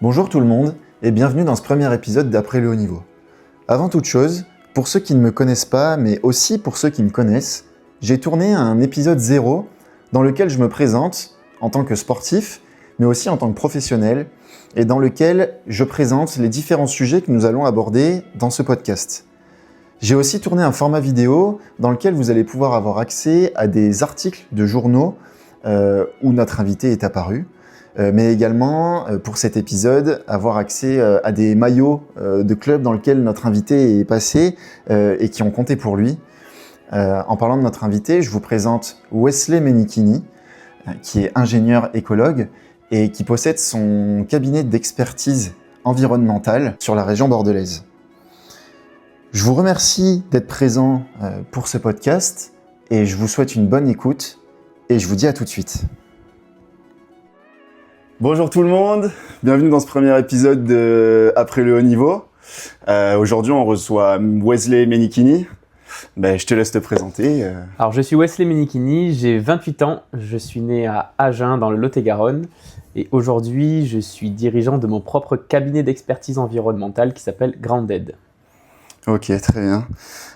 Bonjour tout le monde et bienvenue dans ce premier épisode d'Après le haut niveau. Avant toute chose, pour ceux qui ne me connaissent pas, mais aussi pour ceux qui me connaissent, j'ai tourné un épisode 0 dans lequel je me présente en tant que sportif, mais aussi en tant que professionnel, et dans lequel je présente les différents sujets que nous allons aborder dans ce podcast. J'ai aussi tourné un format vidéo dans lequel vous allez pouvoir avoir accès à des articles de journaux où notre invité est apparu, mais également, pour cet épisode, avoir accès à des maillots de clubs dans lesquels notre invité est passé et qui ont compté pour lui. En parlant de notre invité, je vous présente Wesley Menichini, qui est ingénieur écologue et qui possède son cabinet d'expertise environnementale sur la région bordelaise. Je vous remercie d'être présent pour ce podcast et je vous souhaite une bonne écoute et je vous dis à tout de suite. Bonjour tout le monde, bienvenue dans ce premier épisode de Après le haut niveau. Aujourd'hui on reçoit Wesley Menichini. Je te laisse te présenter. Alors je suis Wesley Menichini, j'ai 28 ans, je suis né à Agen dans le Lot-et-Garonne et aujourd'hui je suis dirigeant de mon propre cabinet d'expertise environnementale qui s'appelle Grounded. Ok, très bien.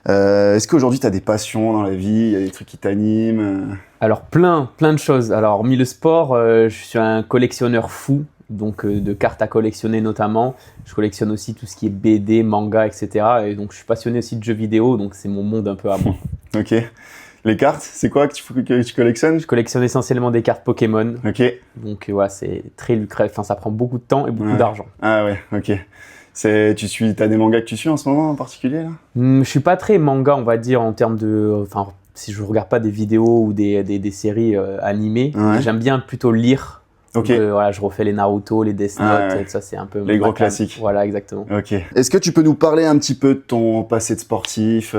Est-ce qu'aujourd'hui tu as des passions dans la vie, il y a des trucs qui t'animent Alors plein de choses. Alors hormis le sport, je suis un collectionneur fou, donc de cartes à collectionner notamment. Je collectionne aussi tout ce qui est BD, manga, etc. Et donc je suis passionné aussi de jeux vidéo, donc c'est mon monde un peu à moi. Ok. Les cartes, c'est quoi que tu collectionnes? Je collectionne essentiellement des cartes Pokémon. Ok. Donc ouais, c'est très lucratif, ça prend beaucoup de temps et beaucoup d'argent. Ah ouais, ok. T'as des mangas que tu suis en ce moment en particulier là? Je suis pas très manga, on va dire, en termes de... Enfin, si je regarde pas des vidéos ou des séries animées, Ouais. j'aime bien plutôt lire. Ok. Donc, voilà, je refais les Naruto, les Death Note, et ça c'est un peu... Les gros classiques. Voilà, exactement. Ok. Est-ce que tu peux nous parler un petit peu de ton passé de sportif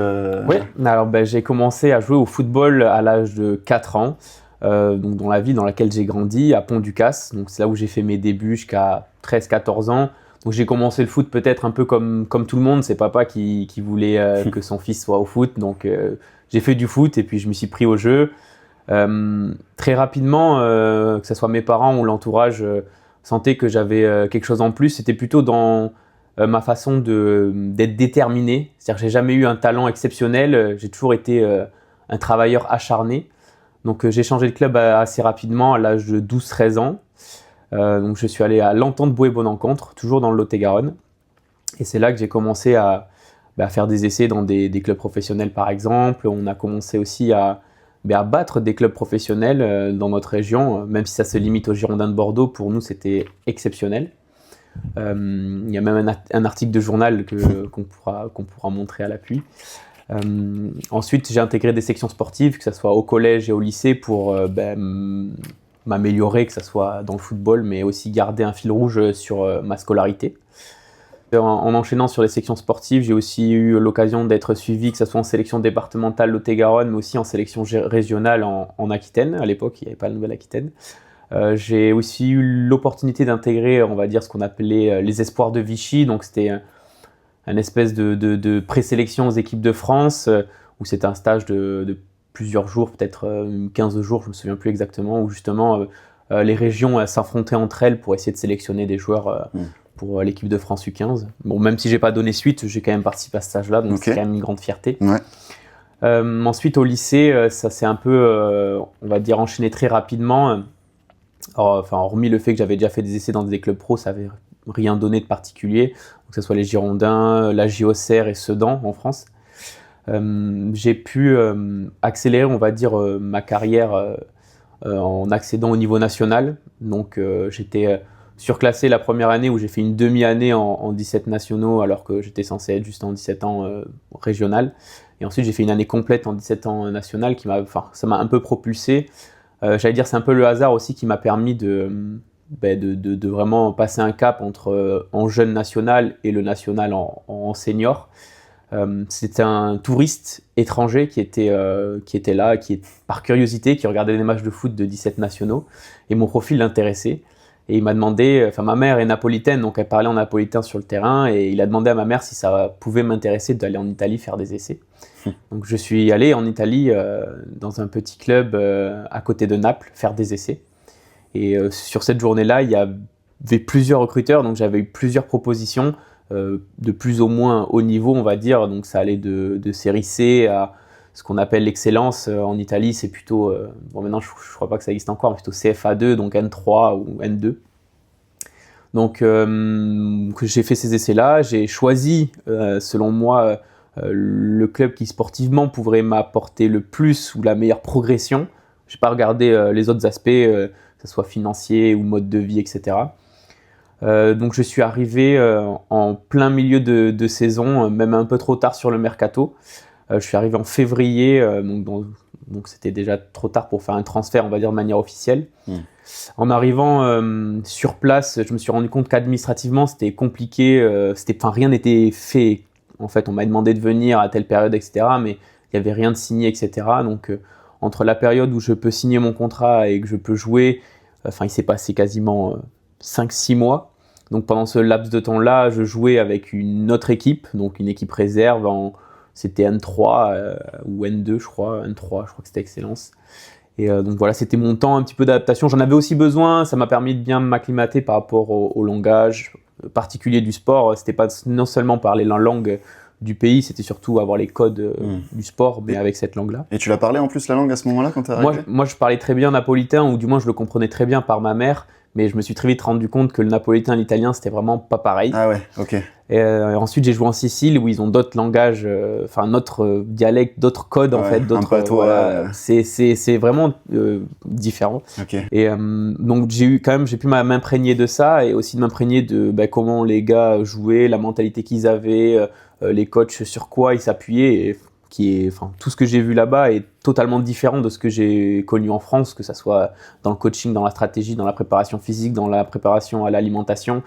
Oui, alors j'ai commencé à jouer au football à l'âge de 4 ans, donc dans la ville dans laquelle j'ai grandi, à Pont-du-Casse. Donc c'est là où j'ai fait mes débuts jusqu'à 13-14 ans. Donc j'ai commencé le foot peut-être un peu comme tout le monde, c'est papa qui voulait que son fils soit au foot, donc j'ai fait du foot et puis je me suis pris au jeu. Très rapidement, que ce soit mes parents ou l'entourage, sentaient que j'avais quelque chose en plus. C'était plutôt dans ma façon d'être déterminé, c'est-à-dire que j'ai jamais eu un talent exceptionnel, j'ai toujours été un travailleur acharné. Donc j'ai changé de club assez rapidement à l'âge de 12-13 ans. Donc je suis allé à l'Entente Boët-Bonencontre, toujours dans le Lot-et-Garonne. Et c'est là que j'ai commencé à faire des essais dans des clubs professionnels par exemple. On a commencé aussi à battre des clubs professionnels dans notre région, même si ça se limite aux Girondins de Bordeaux, pour nous c'était exceptionnel. Il y a même un article de journal qu'on pourra montrer à l'appui. Ensuite j'ai intégré des sections sportives, que ce soit au collège et au lycée, pour m'améliorer, que ce soit dans le football, mais aussi garder un fil rouge sur ma scolarité. En enchaînant sur les sections sportives, j'ai aussi eu l'occasion d'être suivi, que ce soit en sélection départementale Lot-et-Garonne, mais aussi en sélection régionale en Aquitaine. À l'époque, il n'y avait pas la Nouvelle-Aquitaine. J'ai aussi eu l'opportunité d'intégrer, on va dire, ce qu'on appelait les espoirs de Vichy. Donc c'était un espèce de présélection aux équipes de France, où c'était un stage de plusieurs jours, peut-être 15 jours, je ne me souviens plus exactement, où justement les régions s'affrontaient entre elles pour essayer de sélectionner des joueurs pour l'équipe de France U15. Bon, même si je n'ai pas donné suite, j'ai quand même participé à ce stage-là, donc c'est quand même une grande fierté. Ouais. Ensuite, au lycée, ça s'est un peu, on va dire, enchaîné très rapidement. Hormis le fait que j'avais déjà fait des essais dans des clubs pro, ça n'avait rien donné de particulier, que ce soit les Girondins, la JOCR et Sedan en France. J'ai pu accélérer, on va dire, ma carrière en accédant au niveau national. Donc j'étais surclassé la première année où j'ai fait une demi-année en 17 nationaux alors que j'étais censé être juste en 17 ans régional. Et ensuite j'ai fait une année complète en 17 ans national ça m'a un peu propulsé. J'allais dire c'est un peu le hasard aussi qui m'a permis de vraiment passer un cap entre en jeune national et le national en senior. C'était un touriste étranger qui était là, qui par curiosité, qui regardait des matchs de foot de 17 nationaux, et mon profil l'intéressait. Et il m'a demandé, ma mère est napolitaine, donc elle parlait en napolitain sur le terrain, et il a demandé à ma mère si ça pouvait m'intéresser d'aller en Italie faire des essais. Donc je suis allé en Italie dans un petit club à côté de Naples faire des essais. Et sur cette journée-là, il y a avait plusieurs recruteurs, donc j'avais eu plusieurs propositions de plus ou moins haut niveau, on va dire. Donc ça allait de série C à ce qu'on appelle l'excellence. En Italie, c'est plutôt, bon maintenant je ne crois pas que ça existe encore, mais plutôt CFA2, donc N3 ou N2. Donc j'ai fait ces essais-là, j'ai choisi, selon moi, le club qui sportivement pourrait m'apporter le plus ou la meilleure progression. Je n'ai pas regardé les autres aspects, que ce soit financier ou mode de vie, etc. Donc je suis arrivé en plein milieu de saison, même un peu trop tard sur le mercato. Je suis arrivé en février, donc c'était déjà trop tard pour faire un transfert, on va dire de manière officielle. En arrivant sur place, je me suis rendu compte qu'administrativement c'était compliqué, rien n'était fait. En fait, on m'a demandé de venir à telle période, etc. Mais il n'y avait rien de signé, etc. Donc entre la période où je peux signer mon contrat et que je peux jouer, il s'est passé quasiment 5-6 mois. Donc pendant ce laps de temps-là, je jouais avec une autre équipe, donc une équipe réserve, c'était N3 ou N2 je crois, N3 je crois que c'était Excellence. Et donc voilà, c'était mon temps un petit peu d'adaptation. J'en avais aussi besoin, ça m'a permis de bien m'acclimater par rapport au langage particulier du sport. C'était pas non seulement parler la langue du pays, c'était surtout avoir les codes du sport, mais avec cette langue-là. Et tu l'as parlé en plus la langue à ce moment-là quand tu es arrivé ? Moi, je parlais très bien napolitain, ou du moins je le comprenais très bien par ma mère, mais je me suis très vite rendu compte que le napolitain et l'italien, c'était vraiment pas pareil. Ah ouais, ok. Et ensuite, j'ai joué en Sicile, où ils ont d'autres langages, d'autres dialectes, d'autres codes, en fait. D'autres, un peu toi, c'est vraiment différent. Okay. Et donc, j'ai pu m'imprégner de ça, et aussi de m'imprégner de comment les gars jouaient, la mentalité qu'ils avaient, les coachs sur quoi ils s'appuyaient, et tout ce que j'ai vu là-bas est totalement différent de ce que j'ai connu en France, que ça soit dans le coaching, dans la stratégie, dans la préparation physique, dans la préparation à l'alimentation.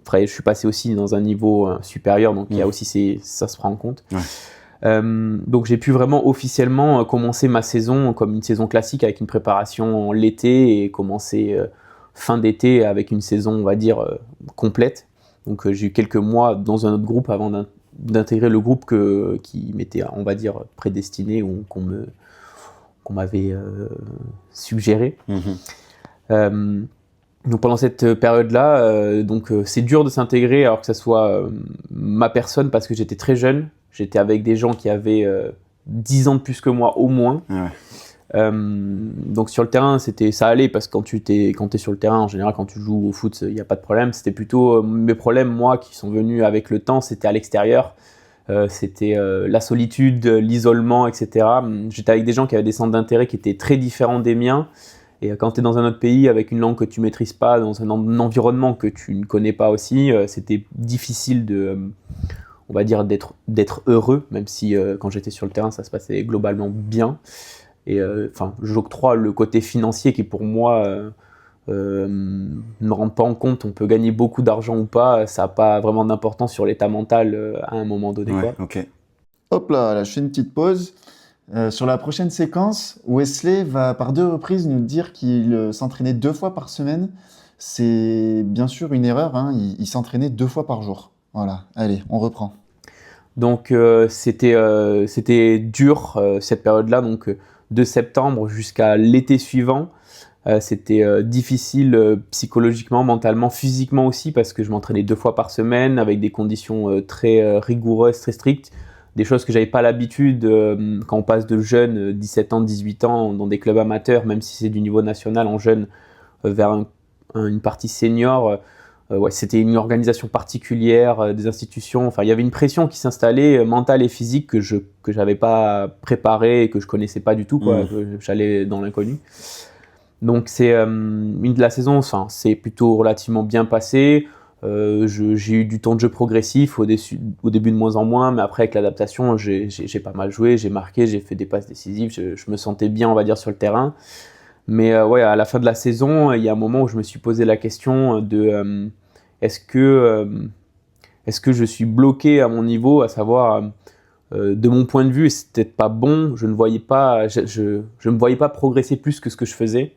Après, je suis passé aussi dans un niveau supérieur, donc il y a aussi ça se prend en compte. Ouais. Donc j'ai pu vraiment officiellement commencer ma saison comme une saison classique avec une préparation l'été et commencer fin d'été avec une saison, on va dire, complète. Donc j'ai eu quelques mois dans un autre groupe avant d'intégrer le groupe qui m'était, on va dire, prédestiné ou qu'on m'avait suggéré. Donc pendant cette période-là, c'est dur de s'intégrer alors que ça soit ma personne parce que j'étais très jeune. J'étais avec des gens qui avaient 10 ans de plus que moi au moins. Ouais. Donc sur le terrain, ça allait parce que quand tu es sur le terrain, en général, quand tu joues au foot, il n'y a pas de problème. C'était plutôt mes problèmes, moi, qui sont venus avec le temps, c'était à l'extérieur. C'était la solitude, l'isolement, etc. J'étais avec des gens qui avaient des centres d'intérêt qui étaient très différents des miens. Et quand tu es dans un autre pays avec une langue que tu ne maîtrises pas, dans un environnement que tu ne connais pas aussi, c'était difficile on va dire, d'être heureux, même si quand j'étais sur le terrain, ça se passait globalement bien. Et j'octroie le côté financier qui, pour moi, ne me rend pas en compte. On peut gagner beaucoup d'argent ou pas, ça n'a pas vraiment d'importance sur l'état mental à un moment donné. Ouais, ok. Hop là, je fais une petite pause. Sur la prochaine séquence, Wesley va par 2 reprises nous dire qu'il s'entraînait 2 fois par semaine. C'est bien sûr une erreur, hein. Il s'entraînait 2 fois par jour. Voilà, allez, on reprend. Donc c'était dur cette période-là, donc de septembre jusqu'à l'été suivant. C'était difficile psychologiquement, mentalement, physiquement aussi, parce que je m'entraînais 2 fois par semaine avec des conditions très rigoureuses, très strictes. Des choses que j'avais pas l'habitude quand on passe de jeunes, 17 ans, 18 ans, dans des clubs amateurs, même si c'est du niveau national en jeune, vers une partie senior. C'était une organisation particulière, des institutions. Enfin, il y avait une pression qui s'installait, mentale et physique, que j'avais pas préparée et que je connaissais pas du tout, quoi. J'allais dans l'inconnu. Donc la saison, c'est plutôt relativement bien passé. J'ai eu du temps de jeu progressif au début de moins en moins, mais après avec l'adaptation j'ai pas mal joué, j'ai marqué, j'ai fait des passes décisives, je me sentais bien, on va dire, sur le terrain. Mais à la fin de la saison, il y a un moment où je me suis posé la question de est-ce que je suis bloqué à mon niveau, à savoir de mon point de vue, c'était pas bon, je ne voyais pas, je me voyais pas progresser plus que ce que je faisais.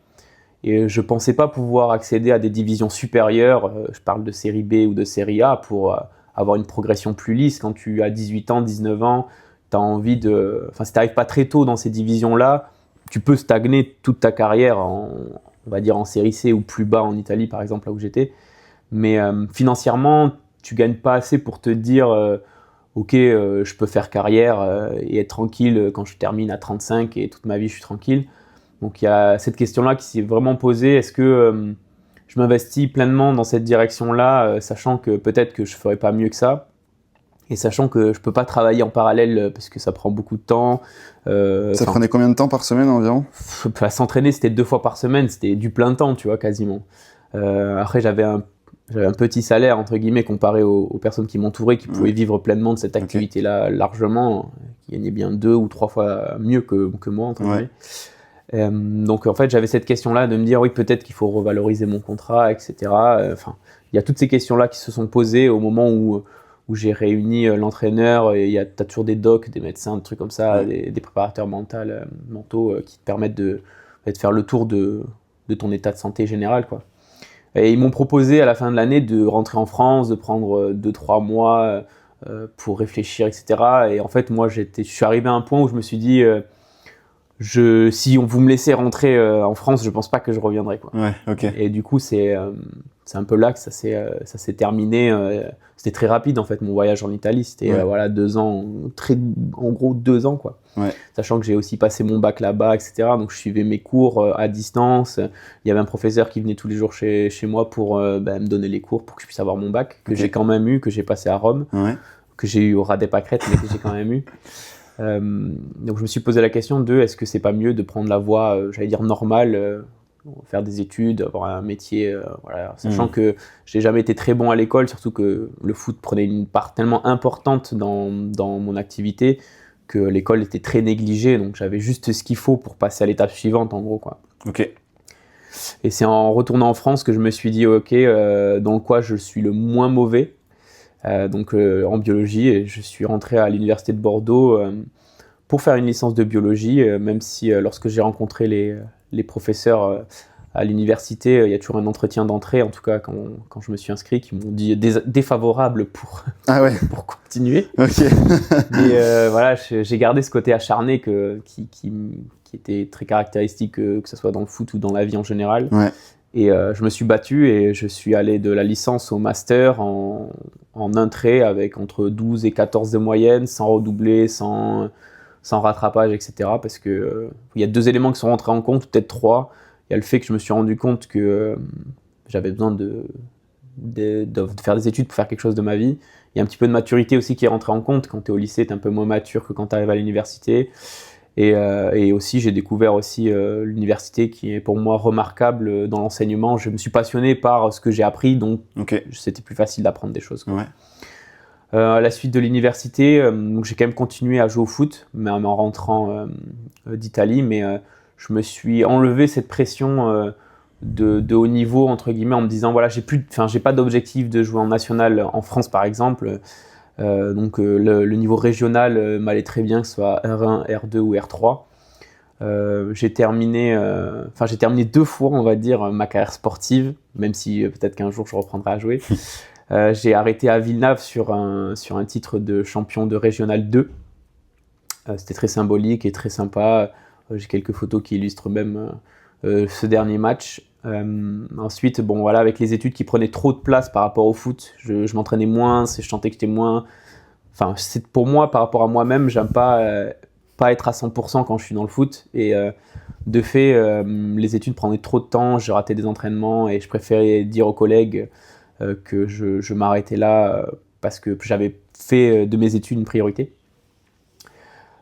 Et je ne pensais pas pouvoir accéder à des divisions supérieures, je parle de série B ou de série A, pour avoir une progression plus lisse. Quand tu as 18 ans, 19 ans, tu as envie de... Enfin, si tu n'arrives pas très tôt dans ces divisions-là, tu peux stagner toute ta carrière, on va dire en série C ou plus bas en Italie, par exemple, là où j'étais. Mais financièrement, tu gagnes pas assez pour te dire ok, je peux faire carrière et être tranquille quand je termine à 35 et toute ma vie je suis tranquille. Donc il y a cette question-là qui s'est vraiment posée. Est-ce que je m'investis pleinement dans cette direction-là, sachant que peut-être que je ferai pas mieux que ça, et sachant que je peux pas travailler en parallèle parce que ça prend beaucoup de temps. Ça prenait combien de temps par semaine environ? S'entraîner, c'était 2 fois par semaine, c'était du plein temps, tu vois, quasiment. Après, j'avais un petit salaire, entre guillemets, comparé aux personnes qui m'entouraient, qui pouvaient vivre pleinement de cette activité-là largement, qui gagnaient bien 2 ou 3 fois mieux que moi, entre guillemets. Donc, en fait, j'avais cette question-là de me dire, oui, peut-être qu'il faut revaloriser mon contrat, etc. Enfin, il y a toutes ces questions-là qui se sont posées au moment où j'ai réuni l'entraîneur. T'as toujours des docs, des médecins, des trucs comme ça, des préparateurs mentaux qui te permettent de faire le tour de ton état de santé général, quoi. Et ils m'ont proposé à la fin de l'année de rentrer en France, de prendre 2-3 mois pour réfléchir, etc. Et en fait, moi, je suis arrivé à un point où je me suis dit, si vous me laissez rentrer en France, je pense pas que je reviendrai, quoi. Ouais, ok. Et du coup, c'est un peu là que ça s'est terminé. C'était très rapide, en fait, mon voyage en Italie. C'était 2 ans, en gros 2 ans, quoi. Ouais. Sachant que j'ai aussi passé mon bac là-bas, etc. Donc je suivais mes cours à distance. Il y avait un professeur qui venait tous les jours chez moi pour me donner les cours pour que je puisse avoir mon bac, que j'ai quand même eu, que j'ai passé à Rome, que j'ai eu au Radep à Crète, mais que j'ai quand même eu. Donc je me suis posé la question de est-ce que c'est pas mieux de prendre la voie, j'allais dire normale, faire des études, avoir un métier, sachant que j'ai jamais été très bon à l'école, surtout que le foot prenait une part tellement importante dans mon activité que l'école était très négligée, donc j'avais juste ce qu'il faut pour passer à l'étape suivante, en gros, quoi. Ok. Et c'est en retournant en France que je me suis dit ok, dans quoi je suis le moins mauvais, donc en biologie, et je suis rentré à l'université de Bordeaux pour faire une licence de biologie, même si lorsque j'ai rencontré les professeurs à l'université, il y a toujours un entretien d'entrée, en tout cas quand je me suis inscrit, qui m'ont dit défavorable pour continuer. Ok. Mais voilà, j'ai gardé ce côté acharné qui était très caractéristique, que ce soit dans le foot ou dans la vie en général. Ouais. Et je me suis battu et je suis allé de la licence au master en un trait avec entre 12 et 14 de moyenne, sans redoubler, sans rattrapage, etc. Parce que il y a 2 éléments qui sont rentrés en compte, peut-être 3. Il y a le fait que je me suis rendu compte que j'avais besoin de faire des études pour faire quelque chose de ma vie. Il y a un petit peu de maturité aussi qui est rentré en compte. Quand tu es au lycée, tu es un peu moins mature que quand tu arrives à l'université. Et aussi, j'ai découvert aussi l'université qui est pour moi remarquable dans l'enseignement. Je me suis passionné par ce que j'ai appris, donc c'était plus facile d'apprendre des choses, quoi. Ouais. À la suite de l'université, donc j'ai quand même continué à jouer au foot, même en rentrant d'Italie, mais je me suis enlevé cette pression de haut niveau, entre guillemets, en me disant voilà, j'ai pas d'objectif de jouer en national en France, par exemple. Donc le niveau régional m'allait très bien, que ce soit R1, R2 ou R3. J'ai terminé 2 fois, on va dire, ma carrière sportive, même si peut-être qu'un jour je reprendrai à jouer. J'ai arrêté à Villeneuve sur un titre de champion de régional 2. C'était très symbolique et très sympa. J'ai quelques photos qui illustrent même ce dernier match. Ensuite, avec les études qui prenaient trop de place par rapport au foot, je m'entraînais moins, je sentais que j'étais moins... Enfin, c'est pour moi, par rapport à moi-même, j'aime pas être à 100% quand je suis dans le foot. Et de fait, les études prenaient trop de temps, j'ai raté des entraînements et je préférais dire aux collègues que je m'arrêtais là parce que j'avais fait de mes études une priorité.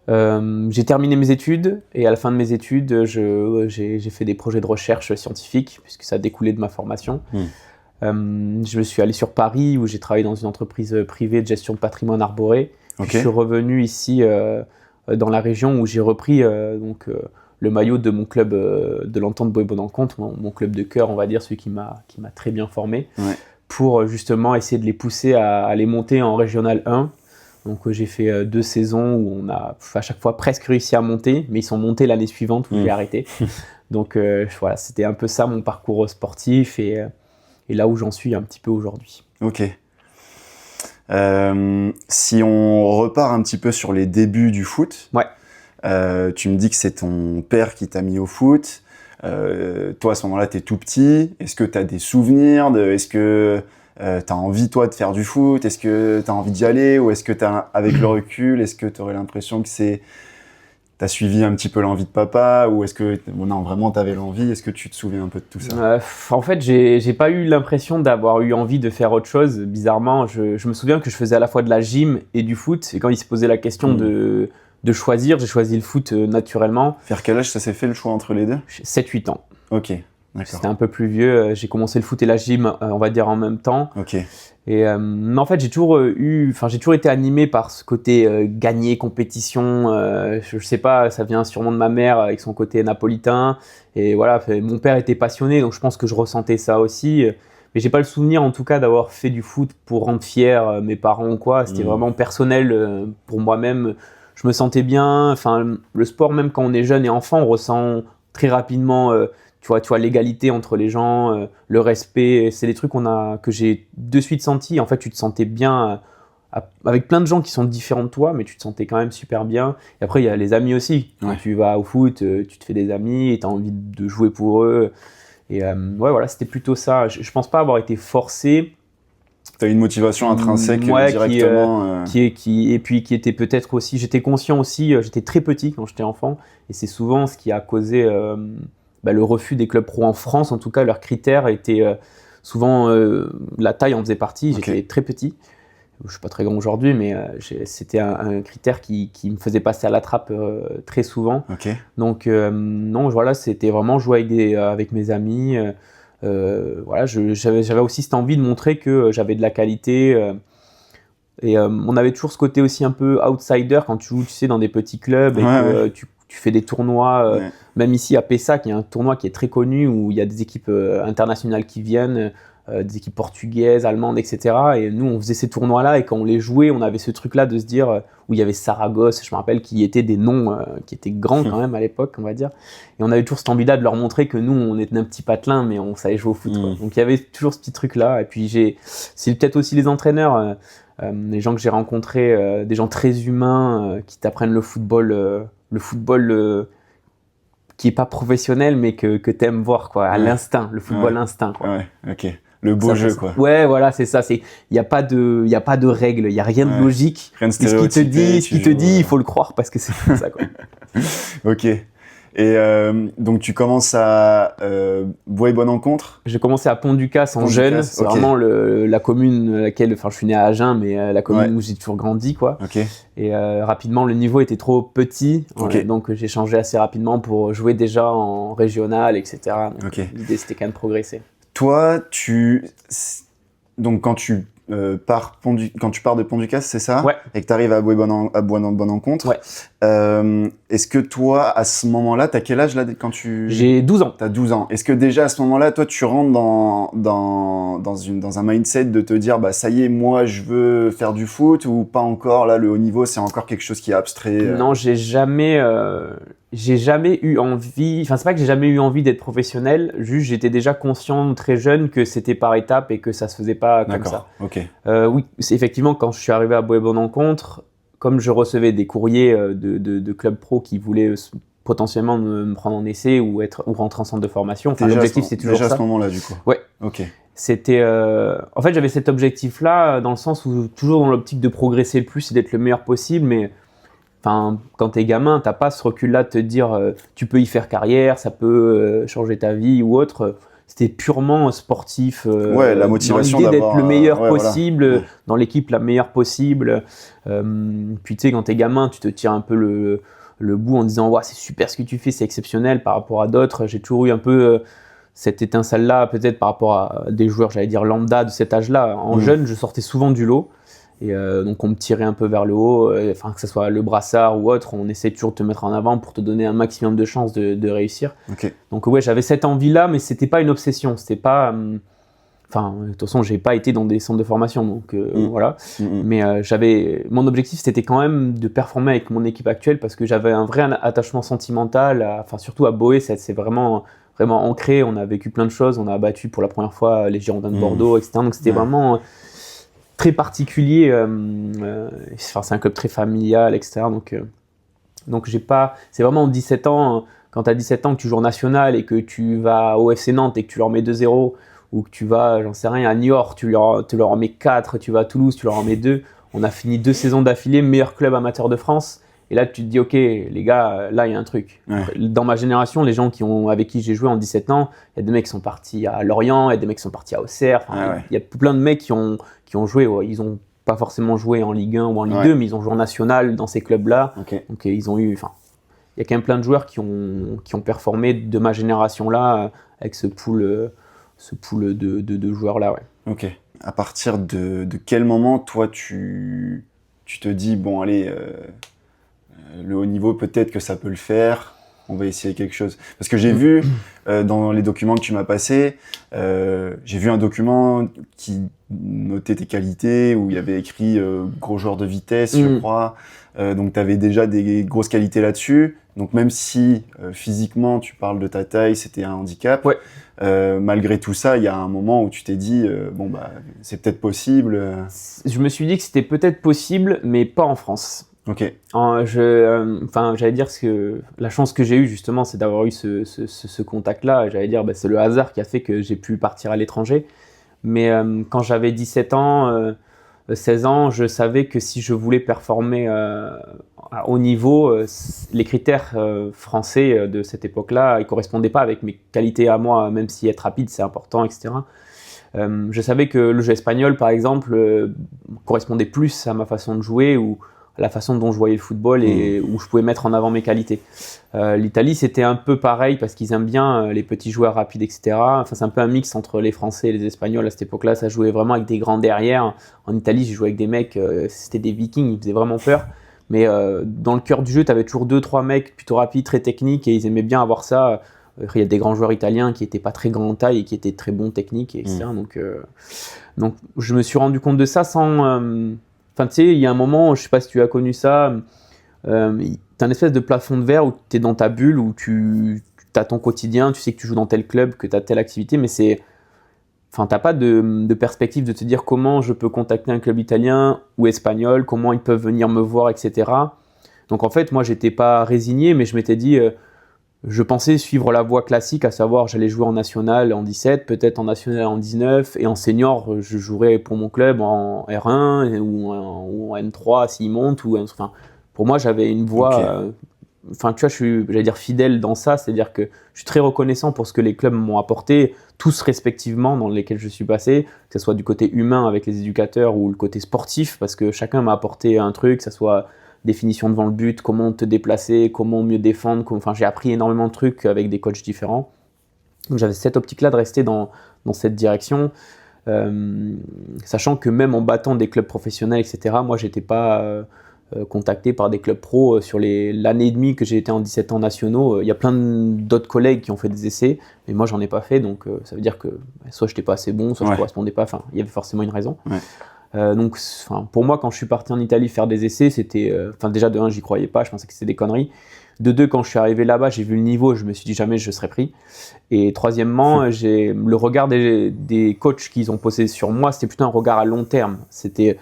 J'ai terminé mes études et à la fin de mes études, j'ai fait des projets de recherche scientifique puisque ça découlait de ma formation. Je me suis allé sur Paris où j'ai travaillé dans une entreprise privée de gestion de patrimoine arboré. Puis je suis revenu ici dans la région où j'ai repris le maillot de mon club de l'Entente Boët-Bonencontre, mon club de cœur, on va dire, celui qui m'a très bien formé, pour justement essayer de les pousser à les monter en Régional 1. Donc j'ai fait 2 saisons où on a à chaque fois presque réussi à monter, mais ils sont montés l'année suivante où j'ai arrêté. Donc voilà, c'était un peu ça mon parcours sportif et là où j'en suis un petit peu aujourd'hui. Ok. Si on repart un petit peu sur les débuts du foot, tu me dis que c'est ton père qui t'a mis au foot. Toi, à ce moment-là, t'es tout petit. Est-ce que t'as des souvenirs est-ce que t'as envie toi de faire du foot? Est-ce que t'as envie d'y aller ou est-ce que avec le recul, est-ce que t'aurais l'impression que t'as suivi un petit peu l'envie de papa ou est-ce que non vraiment t'avais l'envie? Est-ce que tu te souviens un peu de tout ça? En fait, j'ai pas eu l'impression d'avoir eu envie de faire autre chose. Bizarrement, je me souviens que je faisais à la fois de la gym et du foot. Et quand il se posait la question de choisir, j'ai choisi le foot naturellement. Vers quel âge ça s'est fait le choix entre les deux? 7-8 ans. Ok, d'accord. C'était un peu plus vieux. J'ai commencé le foot et la gym, on va dire en même temps. Ok. Et mais en fait, j'ai toujours été animé par ce côté gagner, compétition. Je sais pas, ça vient sûrement de ma mère avec son côté napolitain. Et voilà, mon père était passionné, donc je pense que je ressentais ça aussi. Mais j'ai pas le souvenir, en tout cas, d'avoir fait du foot pour rendre fier mes parents ou quoi. C'était vraiment personnel pour moi-même. Je me sentais bien. Enfin, le sport, même quand on est jeune et enfant, on ressent très rapidement. Tu vois, l'égalité entre les gens, le respect, c'est des trucs que j'ai de suite senti. En fait, tu te sentais bien avec plein de gens qui sont différents de toi, mais tu te sentais quand même super bien. Et après, il y a les amis aussi. Quand tu vas au foot, tu te fais des amis et tu as envie de jouer pour eux. Et ouais, voilà, c'était plutôt ça. Je pense pas avoir été forcé. Tu as une motivation intrinsèque directement. Et puis qui était peut-être aussi. J'étais conscient aussi, j'étais très petit quand j'étais enfant. Et c'est souvent ce qui a causé. Le refus des clubs pro en France, en tout cas, leurs critères étaient souvent la taille en faisait partie. J'étais très petit. Je suis pas très grand aujourd'hui, mais c'était un critère qui me faisait passer à la trappe très souvent. Donc non, voilà, c'était vraiment jouer avec mes amis. Voilà, j'avais aussi cette envie de montrer que j'avais de la qualité. Et on avait toujours ce côté aussi un peu outsider quand tu joues, tu sais, dans des petits clubs et que tu fais des tournois. Même ici à Pessac, il y a un tournoi qui est très connu où il y a des équipes internationales qui viennent, des équipes portugaises, allemandes, etc. Et nous, on faisait ces tournois-là et quand on les jouait, on avait ce truc-là de se dire où il y avait Saragosse, je me rappelle, qui étaient des noms qui étaient grands quand même à l'époque, on va dire. Et on avait toujours cette envie-là de leur montrer que nous, on était un petit patelin, mais on savait jouer au foot. Donc il y avait toujours ce petit truc-là. Et puis c'est peut-être aussi les entraîneurs, les gens que j'ai rencontrés, des gens très humains qui t'apprennent le football qui est pas professionnel mais que t'aimes voir quoi, à l'instinct, le football instinct quoi. Ouais, ok. Le beau jeu quoi. Ouais, voilà, c'est ça, il y a pas de règles, il y a rien de logique. Rien de stéréotypé. Ce qui te dit, il faut le croire parce que c'est comme ça quoi. Ok. Et donc tu commences à Bois-et-Bonne-Encontre. J'ai commencé à Pont-du-Casse en jeune, c'est vraiment la commune laquelle, enfin je suis né à Agen, mais la commune où j'ai toujours grandi quoi. Et rapidement le niveau était trop petit, donc j'ai changé assez rapidement pour jouer déjà en régional, etc. Donc l'idée c'était quand même de progresser. Toi, donc quand tu pars de Pont-du-Casse, c'est ça? Ouais. Et que tu arrives à Bois-et-Bonne-Encontre. Ouais. Est-ce que toi, à ce moment-là, t'as quel âge là quand tu... J'ai 12 ans. T'as 12 ans. Est-ce que déjà à ce moment-là, toi, tu rentres dans un mindset de te dire, bah ça y est, moi, je veux faire du foot ou pas encore? Là, le haut niveau, c'est encore quelque chose qui est abstrait. Non, j'ai jamais eu envie. Enfin, c'est pas que j'ai jamais eu envie d'être professionnel. Juste, j'étais déjà conscient très jeune que c'était par étapes et que ça se faisait pas comme ça. Ok. Oui, c'est effectivement quand je suis arrivé à Bois-et-Bonne-Encontre, comme je recevais des courriers de clubs pro qui voulaient potentiellement me prendre en essai ou rentrer en centre de formation. Enfin, l'objectif c'était toujours ça. Déjà à ce moment-là, du coup. Ouais. Ok. C'était, en fait, j'avais cet objectif-là dans le sens où toujours dans l'optique de progresser le plus et d'être le meilleur possible, mais enfin, quand t'es gamin, t'as pas ce recul-là de te dire tu peux y faire carrière, ça peut changer ta vie ou autre. C'était purement sportif. La motivation dans l'idée d'être le meilleur possible, voilà. dans l'équipe la meilleure possible. Puis tu sais, quand t'es gamin, tu te tires un peu le bout en disant ouais, c'est super ce que tu fais, c'est exceptionnel par rapport à d'autres. J'ai toujours eu un peu cette étincelle-là, peut-être par rapport à des joueurs, j'allais dire lambda de cet âge-là. En jeune, je sortais souvent du lot. Et donc on me tirait un peu vers le haut, enfin que ce soit le brassard ou autre, on essaie toujours de te mettre en avant pour te donner un maximum de chances de réussir. Donc ouais, j'avais cette envie-là, mais c'était pas une obsession, c'était pas... Enfin, de toute façon, j'ai pas été dans des centres de formation, donc voilà. Mais mon objectif, c'était quand même de performer avec mon équipe actuelle parce que j'avais un vrai attachement sentimental, enfin surtout à Boé, c'est vraiment ancré, on a vécu plein de choses, on a battu pour la première fois les Girondins de Bordeaux, etc. Donc c'était vraiment... très particulier, c'est un club très familial, etc. Donc j'ai pas, c'est vraiment 17 ans, quand tu as 17 ans que tu joues en national et que tu vas au FC Nantes et que tu leur mets 2-0, ou que tu vas, j'en sais rien, à Niort, tu leur en mets 4, tu vas à Toulouse, tu leur en mets 2. On a fini 2 saisons d'affilée, meilleur club amateur de France. Et là, tu te dis, ok, les gars, là, il y a un truc. Ouais. Dans ma génération, les gens avec qui j'ai joué en 17 ans, il y a des mecs qui sont partis à Lorient, il y a des mecs qui sont partis à Auxerre. Il y a plein de mecs qui ont joué. Ouais, ils n'ont pas forcément joué en Ligue 1 ou en Ligue 2, mais ils ont joué en national dans ces clubs-là. Okay. Donc, ils ont eu. Il y a quand même plein de joueurs qui ont performé de ma génération-là avec ce pool de joueurs-là. Ouais. Ok. À partir de quel moment, toi, tu te dis, bon, allez. Le haut niveau, peut-être que ça peut le faire. On va essayer quelque chose. Parce que j'ai vu dans les documents que tu m'as passés, j'ai vu un document qui notait tes qualités, où il y avait écrit gros joueur de vitesse, je crois. Donc tu avais déjà des grosses qualités là-dessus. Donc même si physiquement tu parles de ta taille, c'était un handicap, ouais. Malgré tout ça, il y a un moment où tu t'es dit, bon bah c'est peut-être possible. Je me suis dit que c'était peut-être possible, mais pas en France. Ok. J'allais dire que la chance que j'ai eue justement, c'est d'avoir eu ce contact-là. J'allais dire, c'est le hasard qui a fait que j'ai pu partir à l'étranger. Mais quand j'avais 17 ans, 16 ans, je savais que si je voulais performer à haut niveau, les critères français de cette époque-là, ils correspondaient pas avec mes qualités à moi, même si être rapide c'est important, etc. Je savais que le jeu espagnol, par exemple, correspondait plus à ma façon de jouer ou la façon dont je voyais le football et où je pouvais mettre en avant mes qualités. L'Italie, c'était un peu pareil parce qu'ils aiment bien les petits joueurs rapides, etc. Enfin, c'est un peu un mix entre les Français et les Espagnols à cette époque-là. Ça jouait vraiment avec des grands derrière. En Italie, j'ai joué avec des mecs, c'était des Vikings, ils faisaient vraiment peur. Mais dans le cœur du jeu, tu avais toujours 2-3 mecs plutôt rapides, très techniques et ils aimaient bien avoir ça. Il y a des grands joueurs italiens qui n'étaient pas très grands en taille et qui étaient très bons techniques, etc. Donc, je me suis rendu compte de ça sans... Enfin, tu sais, il y a un moment, je sais pas si tu as connu ça, t'as une espèce de plafond de verre où tu es dans ta bulle, où tu as ton quotidien, tu sais que tu joues dans tel club, que tu as telle activité, mais t'as pas de perspective de te dire comment je peux contacter un club italien ou espagnol, comment ils peuvent venir me voir, etc. Donc en fait, moi, j'étais pas résigné, mais je m'étais dit... je pensais suivre la voie classique, à savoir j'allais jouer en national en 17, peut-être en national en 19, et en senior, je jouerais pour mon club en R1 ou en N3 s'il monte. Enfin, pour moi, j'avais une voie... Enfin, tu vois, j'allais dire fidèle dans ça, c'est-à-dire que je suis très reconnaissant pour ce que les clubs m'ont apporté, tous respectivement dans lesquels je suis passé, que ce soit du côté humain avec les éducateurs ou le côté sportif, parce que chacun m'a apporté un truc, que ce soit... définition devant le but, comment te déplacer, comment mieux défendre. Enfin, j'ai appris énormément de trucs avec des coachs différents. Donc j'avais cette optique-là de rester dans cette direction, sachant que même en battant des clubs professionnels, etc., moi, j'étais pas contacté par des clubs pro sur l'année et demie que j'ai été en 17 ans nationaux. Il y a plein d'autres collègues qui ont fait des essais, mais moi, j'en ai pas fait. Donc, ça veut dire que soit je n'étais pas assez bon, soit je ne correspondais pas. Enfin, il y avait forcément une raison. Ouais. Donc, pour moi, quand je suis parti en Italie faire des essais, c'était... déjà, de 1, j'y croyais pas, je pensais que c'était des conneries. De 2, quand je suis arrivé là-bas, j'ai vu le niveau, je me suis dit jamais je serais pris. Et troisièmement, j'ai le regard des coachs qu'ils ont posé sur moi, c'était plutôt un regard à long terme. C'était,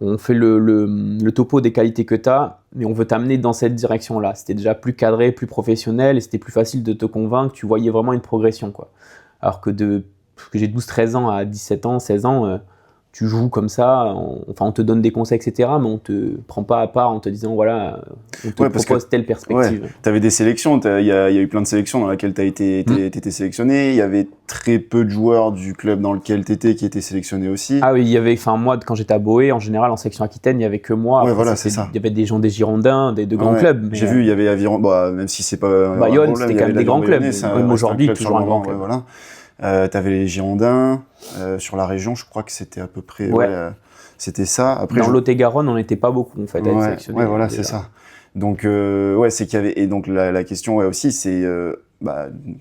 on fait le topo des qualités que tu as, mais on veut t'amener dans cette direction-là. C'était déjà plus cadré, plus professionnel, et c'était plus facile de te convaincre, tu voyais vraiment une progression, quoi. Alors que j'ai 12-13 ans à 17 ans, 16 ans... tu joues comme ça, on te donne des conseils, etc., mais on te prend pas à part en te disant, voilà, on te propose telle perspective. Ouais, tu avais des sélections, il y a eu plein de sélections dans lesquelles tu as été sélectionné, il y avait très peu de joueurs du club dans lequel tu étais qui étaient sélectionnés aussi. Ah oui, il y avait, moi, quand j'étais à Boé, en général, en sélection Aquitaine, il y avait que moi. Ouais, voilà, c'est ça. Il y avait des gens des Girondins, de grands clubs. J'ai vu, il y avait Aviron, même si c'est pas... Bayonne, c'était quand même des grands clubs. Même aujourd'hui, toujours un grand club. Voilà. T'avais les Girondins, sur la région, je crois que c'était à peu près... c'était ça. Après, dans Lot-et-Garonne, on n'était pas beaucoup, en fait, à être sélectionnés. Ouais, voilà, c'est ça. Donc, c'est qu'il y avait... Et donc, la question aussi, c'est...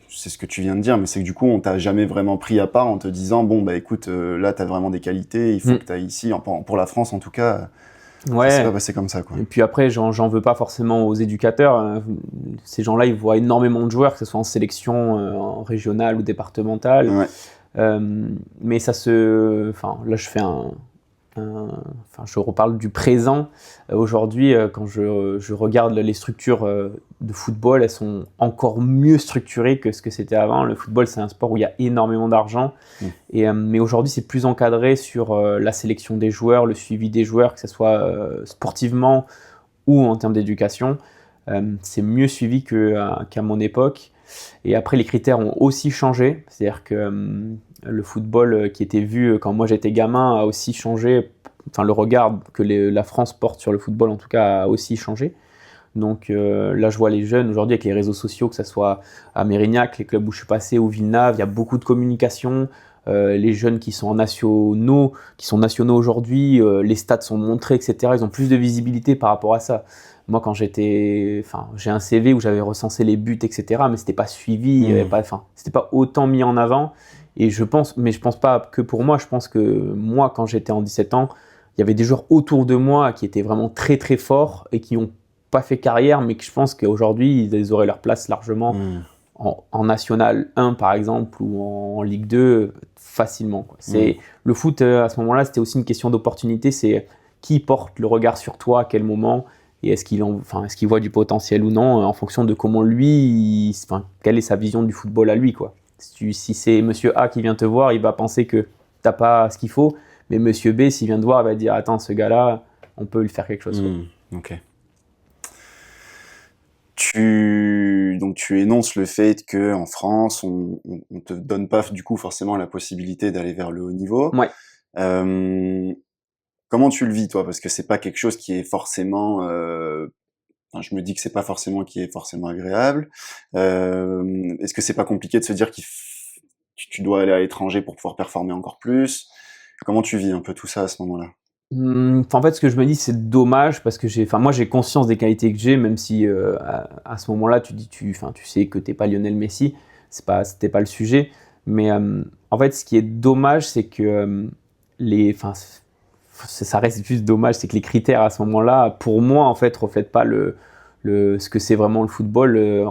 c'est ce que tu viens de dire, mais c'est que du coup, on t'a jamais vraiment pris à part en te disant, bon, écoute, là, t'as vraiment des qualités, il faut que t'ailles ici, pour la France, en tout cas... Ouais. Ça s'est pas passé comme ça, quoi. Et puis après, j'en veux pas forcément aux éducateurs. Ces gens-là, ils voient énormément de joueurs, que ce soit en sélection, en régionale ou départementale. Ouais. Mais ça se... Enfin, là, je fais je reparle du présent. Aujourd'hui, quand je regarde les structures de football, elles sont encore mieux structurées que ce que c'était avant. Le football, c'est un sport où il y a énormément d'argent. Mais aujourd'hui, c'est plus encadré sur la sélection des joueurs, le suivi des joueurs, que ce soit sportivement ou en termes d'éducation. C'est mieux suivi qu'à mon époque. Et après, les critères ont aussi changé. C'est-à-dire que le football qui était vu quand moi j'étais gamin a aussi changé. Enfin, le regard que la France porte sur le football, en tout cas, a aussi changé. Donc là, je vois les jeunes aujourd'hui avec les réseaux sociaux, que ce soit à Mérignac, les clubs où je suis passé, ou Villeneuve, il y a beaucoup de communication. Les jeunes qui sont nationaux aujourd'hui, les stats sont montrés, etc. Ils ont plus de visibilité par rapport à ça. Moi, quand j'ai un CV où j'avais recensé les buts, etc., mais c'était pas suivi, c'était pas autant mis en avant. Et je pense pas que pour moi, je pense que moi, quand j'étais en 17 ans, il y avait des joueurs autour de moi qui étaient vraiment très très forts et qui n'ont pas fait carrière, mais que je pense qu'aujourd'hui, ils auraient leur place largement en National 1, par exemple, ou en Ligue 2, facilement, quoi. Le foot, à ce moment-là, c'était aussi une question d'opportunité. C'est qui porte le regard sur toi, à quel moment, et est-ce qu'il voit du potentiel ou non, en fonction de comment lui, quelle est sa vision du football à lui, quoi. Si c'est Monsieur A qui vient te voir, il va penser que t'as pas ce qu'il faut, mais Monsieur B, s'il vient te voir, il va dire attends, ce gars-là, on peut lui faire quelque chose. Ok. Donc tu énonces le fait que en France, on te donne pas du coup forcément la possibilité d'aller vers le haut niveau. Ouais. Comment tu le vis toi? Parce que c'est pas quelque chose qui est forcément. Je me dis que c'est pas forcément agréable. Est-ce que c'est pas compliqué de se dire que tu dois aller à l'étranger pour pouvoir performer encore plus? Comment tu vis un peu tout ça à ce moment-là? En fait, ce que je me dis, c'est dommage parce que moi, j'ai conscience des qualités que j'ai, même si à ce moment-là, tu sais que t'es pas Lionel Messi, c'était pas le sujet. Mais en fait, ce qui est dommage, c'est que ça reste juste dommage, c'est que les critères à ce moment-là, pour moi, en fait, reflètent pas ce que c'est vraiment le football,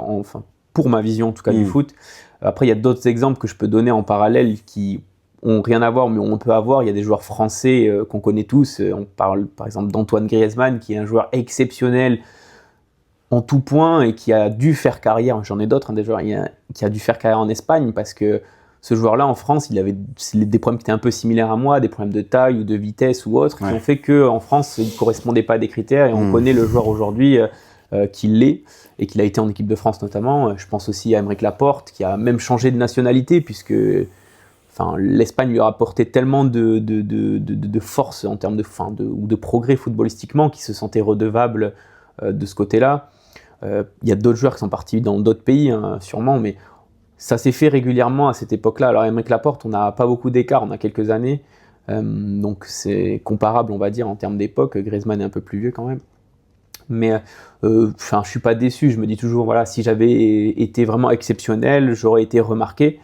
pour ma vision en tout cas du foot. Après, il y a d'autres exemples que je peux donner en parallèle qui ont rien à voir, mais on peut avoir. Il y a des joueurs français qu'on connaît tous. On parle par exemple d'Antoine Griezmann, qui est un joueur exceptionnel en tout point et qui a dû faire carrière. J'en ai d'autres, des joueurs qui a dû faire carrière en Espagne parce que ce joueur-là en France, il avait des problèmes qui étaient un peu similaires à moi, des problèmes de taille ou de vitesse ou autres, qui ont fait qu'en France, il ne correspondait pas à des critères et on connaît le joueur aujourd'hui qui l'est et qu'il a été en équipe de France notamment. Je pense aussi à Aymeric Laporte, qui a même changé de nationalité puisque l'Espagne lui a apporté tellement de force en termes ou de progrès footballistiquement qu'il se sentait redevable de ce côté-là. Il y a d'autres joueurs qui sont partis dans d'autres pays, sûrement, mais ça s'est fait régulièrement à cette époque-là. Alors Aymeric Laporte, on n'a pas beaucoup d'écart, on a quelques années, donc c'est comparable, on va dire, en termes d'époque. Griezmann est un peu plus vieux quand même. Mais je suis pas déçu, je me dis toujours, voilà, si j'avais été vraiment exceptionnel, j'aurais été remarqué.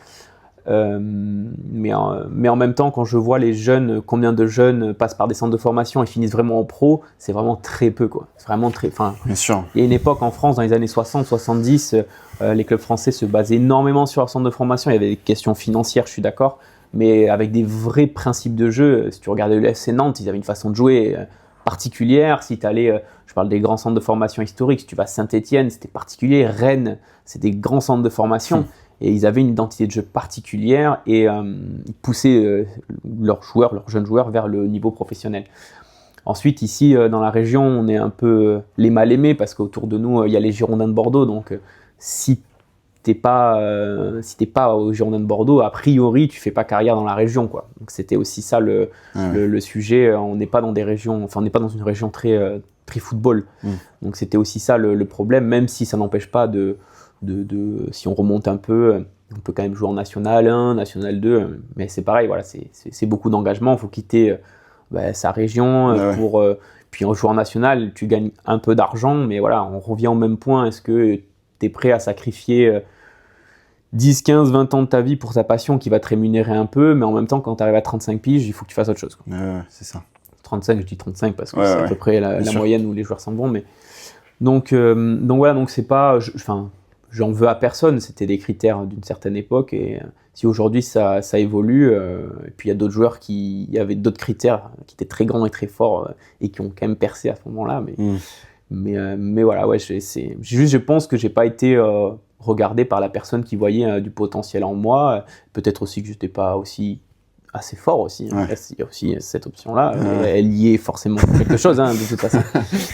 Mais en même temps, quand je vois combien de jeunes passent par des centres de formation et finissent vraiment en pro, c'est vraiment très peu, quoi. C'est vraiment très. Bien sûr. Il y a une époque en France, dans les années 60-70, les clubs français se basaient énormément sur leur centre de formation. Il y avait des questions financières, je suis d'accord, mais avec des vrais principes de jeu. Si tu regardais le FC Nantes, ils avaient une façon de jouer particulière. Si tu allais, je parle des grands centres de formation historiques, si tu vas à Saint-Étienne, c'était particulier. Rennes, c'est des grands centres de formation. Et ils avaient une identité de jeu particulière et ils poussaient leurs jeunes joueurs vers le niveau professionnel. Ensuite, ici, dans la région, on est un peu les mal-aimés parce qu'autour de nous, il y a les Girondins de Bordeaux. Donc, si t'es pas aux Girondins de Bordeaux, a priori, tu fais pas carrière dans la région, quoi. Donc, c'était aussi ça le sujet. On n'est pas dans des régions, on n'est pas dans une région très football. Donc, c'était aussi ça le problème, même si ça n'empêche pas si on remonte un peu, on peut quand même jouer en National 1, National 2, mais c'est pareil, voilà, c'est beaucoup d'engagement, il faut quitter sa région puis en jouant en National, tu gagnes un peu d'argent, mais voilà, on revient au même point, est-ce que tu es prêt à sacrifier 10, 15, 20 ans de ta vie pour ta passion qui va te rémunérer un peu, mais en même temps, quand tu arrives à 35 piges, il faut que tu fasses autre chose, quoi. C'est ça. 35, je dis 35 parce que c'est à peu près la moyenne où les joueurs sont bons, mais donc voilà, donc c'est pas, j'en veux à personne, c'était des critères d'une certaine époque, et si aujourd'hui ça évolue, et puis il y a d'autres joueurs il y avait d'autres critères qui étaient très grands et très forts, et qui ont quand même percé à ce moment-là, mais voilà, ouais, je pense que j'ai pas été regardé par la personne qui voyait du potentiel en moi, peut-être aussi que j'étais pas aussi assez fort aussi, hein. Il y a aussi cette option-là, elle y est forcément quelque chose, hein, de toute façon.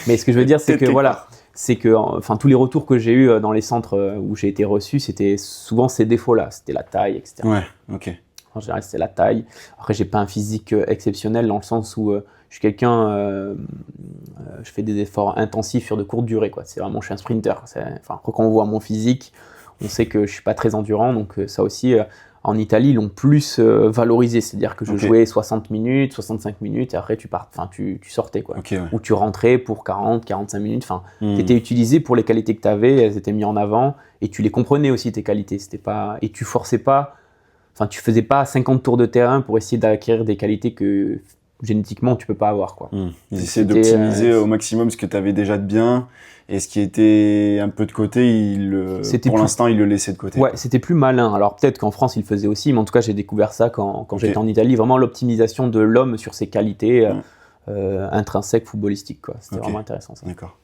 Mais ce que je veux dire, c'est que voilà, c'est que enfin tous les retours que j'ai eu dans les centres où j'ai été reçu, c'était souvent ces défauts-là, c'était la taille, etc. Ouais, ok. En général, c'était la taille. Après, j'ai pas un physique exceptionnel dans le sens où je suis quelqu'un, je fais des efforts intensifs sur de courtes durées, quoi. C'est vraiment, je suis un sprinter. Enfin, quand on voit mon physique, on sait que je suis pas très endurant, donc ça aussi. En Italie, ils l'ont plus valorisé, c'est-à-dire que je jouais 60 minutes, 65 minutes, et après tu sortais, quoi. Okay, ouais. Ou tu rentrais pour 40, 45 minutes, enfin, tu étais utilisé pour les qualités que tu avais, elles étaient mises en avant, et tu les comprenais aussi, tes qualités, et tu forçais pas, enfin, tu faisais pas 50 tours de terrain pour essayer d'acquérir des qualités que génétiquement tu peux pas avoir, quoi. Ils essayaient d'optimiser au maximum ce que tu avais déjà de bien, et ce qui était un peu de côté, pour l'instant, ils le laissaient de côté. Ouais, c'était plus malin. Alors peut-être qu'en France, ils le faisaient aussi, mais en tout cas, j'ai découvert ça quand j'étais en Italie. Vraiment l'optimisation de l'homme sur ses qualités intrinsèques footballistiques, quoi. C'était vraiment intéressant, ça. D'accord.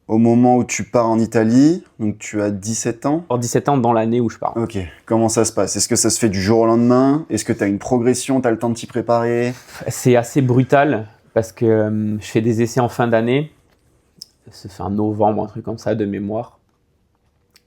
Au moment où tu pars en Italie, donc tu as 17 ans. 17 ans dans l'année où je pars. Ok. Comment ça se passe? Est-ce que ça se fait du jour au lendemain? Est-ce que tu as une progression? Tu as le temps de t'y préparer? C'est assez brutal parce que je fais des essais en fin d'année. C'est fin novembre, un truc comme ça, de mémoire.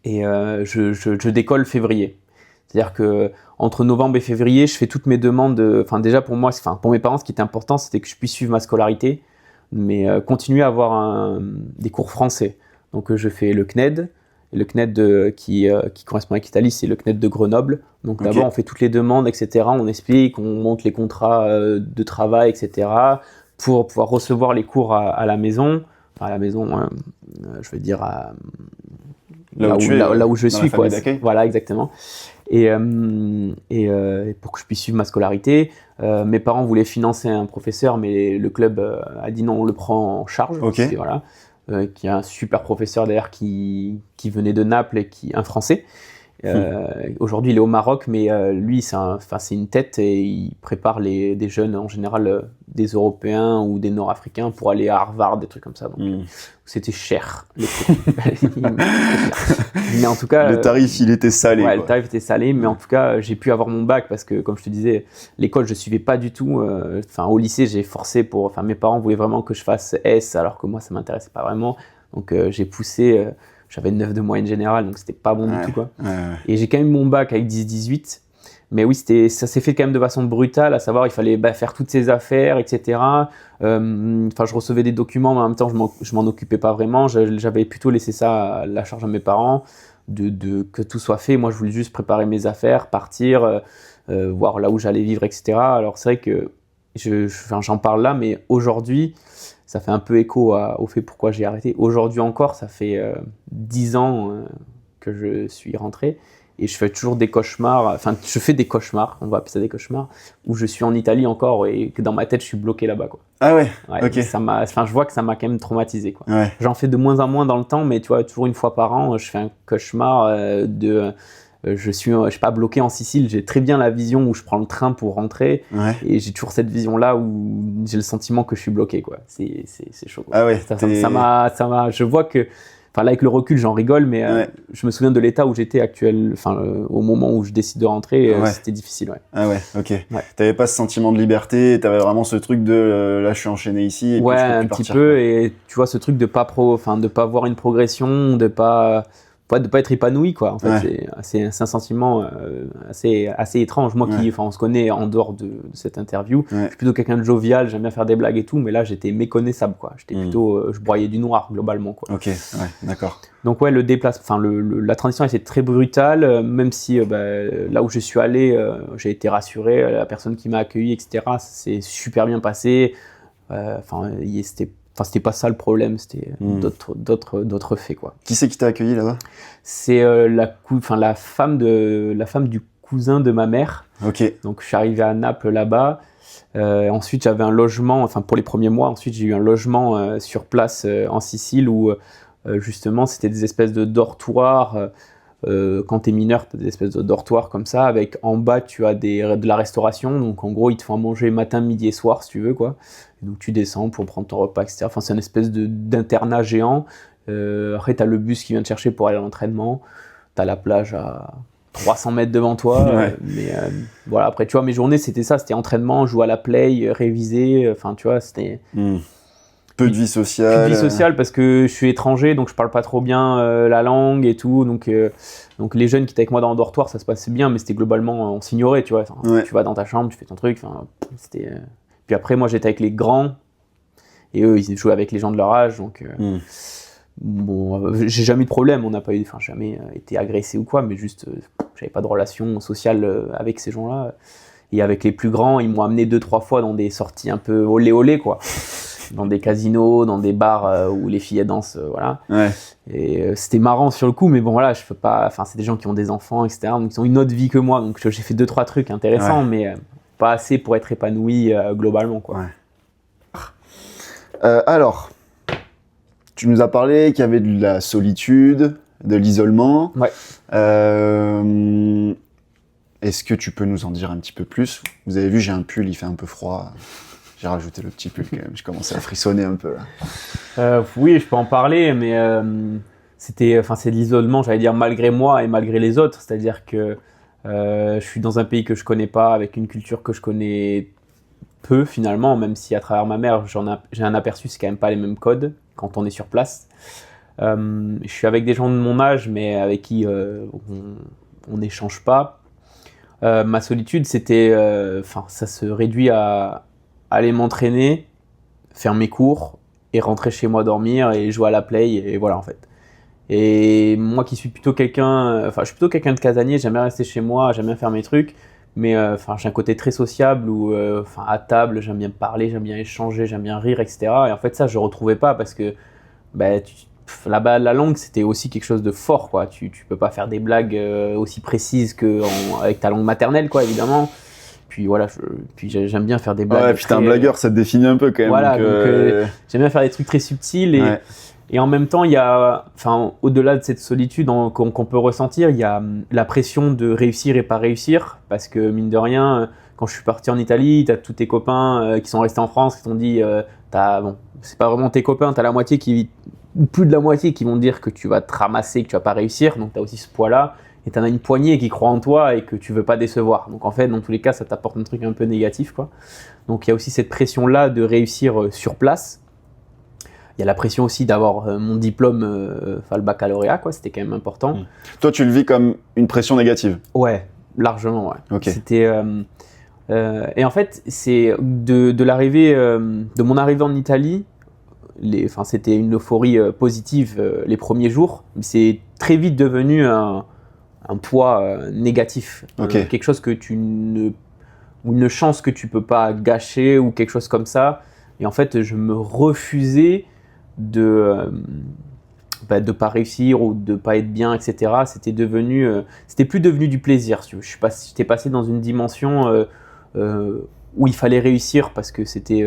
Et je décolle février. C'est-à-dire que entre novembre et février, je fais toutes mes demandes. Enfin, déjà pour moi, pour mes parents, ce qui était important, c'était que je puisse suivre ma scolarité, mais continuer à avoir des cours français. Donc je fais le CNED. Et le CNED qui correspond avec l'Italie, c'est le CNED de Grenoble. Donc d'abord, on fait toutes les demandes, etc. On explique, on monte les contrats de travail, etc. pour pouvoir recevoir les cours à la maison. Enfin, à la maison, je veux dire là où je suis, quoi. Voilà, exactement. Et pour que je puisse suivre ma scolarité, mes parents voulaient financer un professeur, mais le club a dit non, on le prend en charge. Okay. Voilà, qui est un super professeur d'ailleurs qui venait de Naples et un Français. Aujourd'hui, il est au Maroc, mais lui, c'est une tête et il prépare des jeunes, en général des Européens ou des Nord-Africains, pour aller à Harvard, des trucs comme ça. Donc, c'était cher, les cours. Mais en tout cas, le tarif, il était salé. Ouais, le tarif était salé, mais en tout cas, j'ai pu avoir mon bac parce que, comme je te disais, l'école, je suivais pas du tout. Au lycée, j'ai forcé mes parents voulaient vraiment que je fasse S, alors que moi, ça m'intéressait pas vraiment. Donc, j'ai poussé. J'avais 9 de moyenne générale, donc c'était pas bon du tout, quoi. Et j'ai quand même mon bac avec 10-18. Mais oui, ça s'est fait quand même de façon brutale, à savoir, il fallait faire toutes ces affaires, etc. Je recevais des documents, mais en même temps, je m'en occupais pas vraiment. J'avais plutôt laissé ça à la charge de mes parents, que tout soit fait. Moi, je voulais juste préparer mes affaires, partir, voir là où j'allais vivre, etc. Alors, c'est vrai que j'en parle là, mais aujourd'hui, ça fait un peu écho au fait pourquoi j'ai arrêté. Aujourd'hui encore, ça fait 10 ans que je suis rentré et je fais toujours des cauchemars. Enfin, je fais des cauchemars, on va appeler ça des cauchemars, où je suis en Italie encore et que dans ma tête, je suis bloqué là-bas, quoi. Ah ouais, ok. Je vois que ça m'a quand même traumatisé, quoi. Ouais. J'en fais de moins en moins dans le temps, mais tu vois, toujours une fois par an, je fais un cauchemar je suis pas bloqué en Sicile, j'ai très bien la vision où je prends le train pour rentrer, et j'ai toujours cette vision-là où j'ai le sentiment que je suis bloqué, quoi. C'est chaud, quoi. Ah ouais, ça m'a, je vois que, là avec le recul j'en rigole, mais je me souviens de l'état où j'étais au moment où je décide de rentrer, c'était difficile, ouais. Ah ouais, ok. T'avais pas ce sentiment de liberté, t'avais vraiment ce truc de là je suis enchaîné ici, et puis je peux plus un partir, petit peu, quoi. et tu vois ce truc de pas avoir une progression, de pas être épanoui, quoi. En fait, c'est un sentiment assez étrange. Moi on se connaît en dehors de cette interview. Je suis plutôt quelqu'un de jovial, j'aime bien faire des blagues et tout, mais là j'étais méconnaissable, quoi. J'étais plutôt, je broyais du noir globalement, quoi. Ok, ouais, d'accord. Donc la transition était très brutale, même si là où je suis allé, j'ai été rassuré, la personne qui m'a accueilli, etc. Ça s'est super bien passé. C'était pas ça le problème, c'était d'autres faits, quoi. Qui c'est qui t'a accueilli là-bas? C'est la femme du cousin de ma mère. Ok. Donc je suis arrivé à Naples là-bas. Ensuite j'avais un logement, pour les premiers mois. Ensuite j'ai eu un logement sur place en Sicile où justement, c'était des espèces de dortoirs. Quand t'es mineur, t'as des espèces de dortoirs comme ça, avec en bas tu as de la restauration, donc en gros ils te font à manger matin, midi et soir si tu veux quoi. Et donc tu descends pour prendre ton repas, etc. Enfin c'est une espèce d'internat géant. Après t'as le bus qui vient te chercher pour aller à l'entraînement, t'as la plage à 300 mètres devant toi, Ouais. mais voilà, après tu vois mes journées c'était ça, c'était entraînement, jouer à la play, réviser, enfin tu vois c'était... Peu de vie sociale. Plus de vie sociale parce que je suis étranger, donc je parle pas trop bien la langue et tout. Donc les jeunes qui étaient avec moi dans le dortoir, ça se passait bien, mais c'était globalement, on s'ignorait, tu vois. Enfin, Ouais. tu vas dans ta chambre, tu fais ton truc. Enfin, c'était. Puis après, moi, j'étais avec les grands et eux, ils jouaient avec les gens de leur âge. Donc bon, j'ai jamais eu de problème. On n'a pas eu, enfin, jamais été agressé ou quoi, mais juste, j'avais pas de relation sociale avec ces gens-là. Et avec les plus grands, ils m'ont amené 2-3 fois dans des sorties un peu olé olé, quoi. Dans des casinos, dans des bars où les filles dansent, voilà. Ouais. Et c'était marrant sur le coup, mais bon voilà, je peux pas. Enfin, c'est des gens qui ont des enfants, etc. Donc ils ont une autre vie que moi, donc j'ai fait 2-3 trucs intéressants, mais pas assez pour être épanoui globalement, quoi. Ouais. Alors, tu nous as parlé qu'il y avait de la solitude, de l'isolement. Ouais. Est-ce que tu peux nous en dire un petit peu plus? Vous avez vu, j'ai un pull, il fait un peu froid. J'ai rajouté le petit pull quand même, je commençais à frissonner un peu là. Oui, je peux en parler, mais c'est de l'isolement, j'allais dire malgré moi et malgré les autres. C'est-à-dire que je suis dans un pays que je connais pas, avec une culture que je connais peu finalement, même si à travers ma mère, j'ai un aperçu, c'est quand même pas les mêmes codes quand on est sur place. Je suis avec des gens de mon âge, mais avec qui on n'échange pas. Ma solitude, c'était, ça se réduit à aller m'entraîner, faire mes cours et rentrer chez moi dormir et jouer à la play et voilà en fait. Et moi qui suis plutôt quelqu'un, je suis plutôt quelqu'un de casanier, j'aime bien rester chez moi, j'aime bien faire mes trucs, mais j'ai un côté très sociable où à table j'aime bien parler, j'aime bien échanger, j'aime bien rire, etc. Et en fait ça je retrouvais pas parce que là-bas la langue c'était aussi quelque chose de fort quoi. Tu peux pas faire des blagues aussi précises avec ta langue maternelle quoi évidemment. Puis voilà, j'aime bien faire des blagues. Ouais, puis t'es un blagueur, ça te définit un peu quand même. Voilà, donc j'aime bien faire des trucs très subtils et en même temps, il y a, au-delà de cette solitude qu'on peut ressentir, il y a la pression de réussir et pas réussir, parce que mine de rien, quand je suis parti en Italie, t'as tous tes copains qui sont restés en France, qui t'ont dit, c'est pas vraiment tes copains, t'as la moitié ou plus de la moitié qui vont te dire que tu vas te ramasser, que tu vas pas réussir, donc t'as aussi ce poids-là. Et t'en as une poignée qui croit en toi et que tu veux pas décevoir. Donc en fait, dans tous les cas, ça t'apporte un truc un peu négatif, quoi. Donc il y a aussi cette pression-là de réussir sur place. Il y a la pression aussi d'avoir mon diplôme, le baccalauréat, quoi. C'était quand même important. Toi, tu le vis comme une pression négative? Ouais, largement, ouais. Ok. C'était et en fait, c'est de l'arrivée, de mon arrivée en Italie. C'était une euphorie positive les premiers jours, mais c'est très vite devenu un poids négatif, Okay. quelque chose ou une chance que tu peux pas gâcher ou quelque chose comme ça. Et en fait, je me refusais de pas réussir ou de pas être bien, etc. C'était plus devenu du plaisir. J'étais passé dans une dimension où il fallait réussir parce que c'était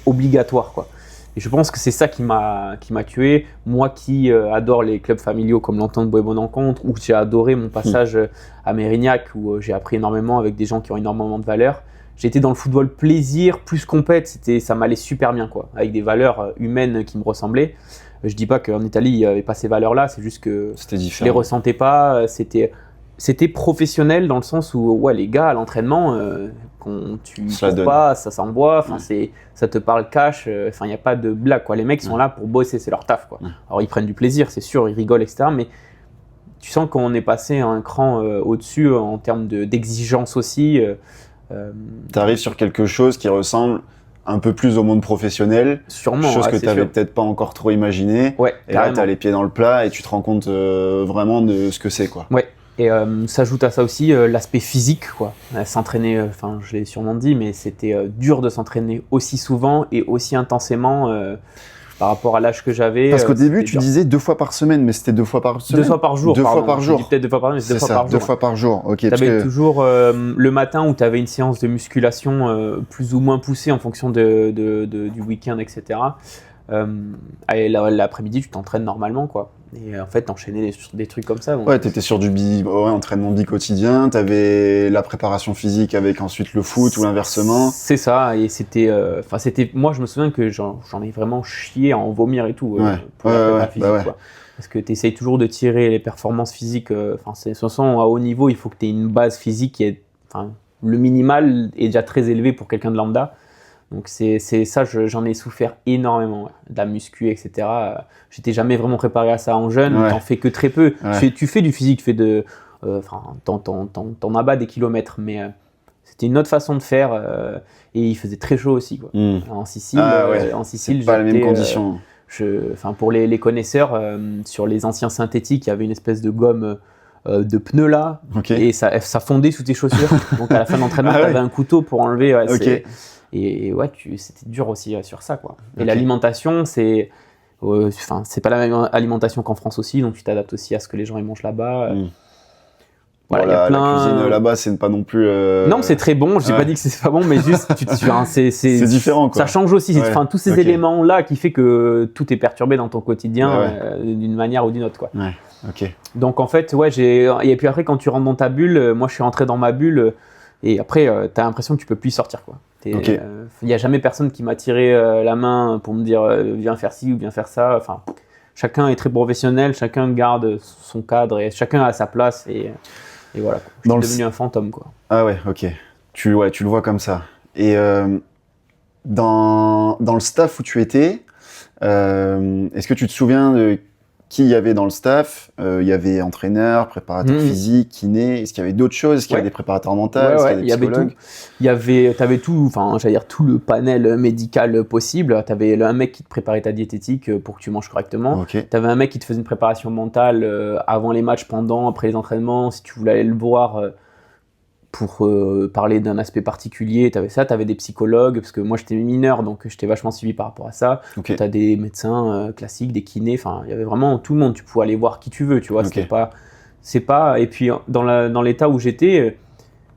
obligatoire, quoi. Et je pense que c'est ça qui m'a tué. Moi qui adore les clubs familiaux comme l'Entente Bois-et-Bonne-Rencontre, où j'ai adoré mon passage à Mérignac, où j'ai appris énormément avec des gens qui ont énormément de valeurs. J'ai été dans le football plaisir, plus compète, ça m'allait super bien, quoi, avec des valeurs humaines qui me ressemblaient. Je dis pas qu'en Italie, il n'y avait pas ces valeurs-là, c'est juste que je les ressentais pas. C'était professionnel dans le sens où les gars à l'entraînement, quand tu cours pas, ça s'envoie, ça te parle cash, il n'y a pas de blague, quoi. Les mecs sont là pour bosser, c'est leur taf, quoi. Alors ils prennent du plaisir, c'est sûr, ils rigolent, etc. Mais tu sens qu'on est passé un cran au-dessus en termes d'exigence aussi. Tu arrives sur quelque chose qui ressemble un peu plus au monde professionnel, sûrement, chose que tu n'avais peut-être pas encore trop imaginé. Ouais, et là, tu as les pieds dans le plat et tu te rends compte vraiment de ce que c'est, quoi. Ouais. Et s'ajoute à ça aussi l'aspect physique, quoi. S'entraîner, je l'ai sûrement dit, mais c'était dur de s'entraîner aussi souvent et aussi intensément par rapport à l'âge que j'avais. Parce qu'au début, tu disais 2 fois par semaine, mais c'était 2 fois par semaine. 2 fois par jour. 2 fois par jour. Peut-être 2 fois par semaine, mais 2 fois par jour. 2 fois par jour, ok. Tu avais toujours le matin où tu avais une séance de musculation plus ou moins poussée en fonction du week-end, etc. Et l'après-midi, tu t'entraînes normalement, quoi. Et en fait, t'enchaînais des trucs comme ça. Donc, Ouais, t'étais sur entraînement bi-quotidien, t'avais la préparation physique avec ensuite le foot ou l'inversement. C'est ça, et moi je me souviens que j'en ai vraiment chié à en vomir et tout pour la prépa physique, quoi. Parce que t'essayes toujours de tirer les performances physiques, de toute façon à haut niveau, il faut que t'aies une base physique qui est, le minimal est déjà très élevé pour quelqu'un de lambda. Donc c'est ça, j'en ai souffert énormément, de la muscu, etc. J'étais jamais vraiment préparé à ça en jeune, t'en fais que très peu. Tu fais du physique, tu fais t'en abats des kilomètres, mais c'était une autre façon de faire, et il faisait très chaud aussi, quoi. En Sicile, c'est pas les mêmes conditions. Pour les connaisseurs, sur les anciens synthétiques, il y avait une espèce de gomme de pneus là, et ça fondait sous tes chaussures. Donc à la fin de l'entraînement, tu avais un couteau pour enlever. Et c'était dur aussi sur ça, quoi. Et l'alimentation, c'est pas la même alimentation qu'en France aussi, donc tu t'adaptes aussi à ce que les gens ils mangent là-bas. Voilà, la cuisine là-bas, c'est pas non plus. Non, c'est très bon. Je n'ai pas dit que c'est pas bon, mais juste, c'est différent, quoi. Ça change aussi. Tous ces éléments-là qui fait que tout est perturbé dans ton quotidien d'une manière ou d'une autre, quoi. Donc en fait, et puis après, quand tu rentres dans ta bulle, moi, je suis rentré dans ma bulle. Et après, tu as l'impression que tu peux plus y sortir, quoi. Il n'y a jamais personne qui m'a tiré la main pour me dire viens faire ci ou viens faire ça. Enfin, chacun est très professionnel, chacun garde son cadre et chacun a sa place. Et voilà, je suis devenu un fantôme, quoi. Ah ouais, ok. Tu le vois comme ça. Et dans le staff où tu étais, est-ce que tu te souviens de qui il y avait dans le staff? Il y avait entraîneur, préparateur physique, kiné. Est-ce qu'il y avait d'autres choses? Est-ce qu'il y avait des préparateurs mentaux? Est-ce qu'il y avait des psychologues? T'avais tout, tout le panel médical possible. T'avais un mec qui te préparait ta diététique pour que tu manges correctement. T'avais un mec qui te faisait une préparation mentale avant les matchs, pendant, après les entraînements. Si tu voulais aller le voir pour parler d'un aspect particulier, t'avais ça. T'avais des psychologues, parce que moi j'étais mineur, donc j'étais vachement suivi par rapport à ça. T'as des médecins classiques, des kinés. Enfin, il y avait vraiment tout le monde. Tu pouvais aller voir qui tu veux, tu vois. C'est pas. Et puis dans l'état où j'étais,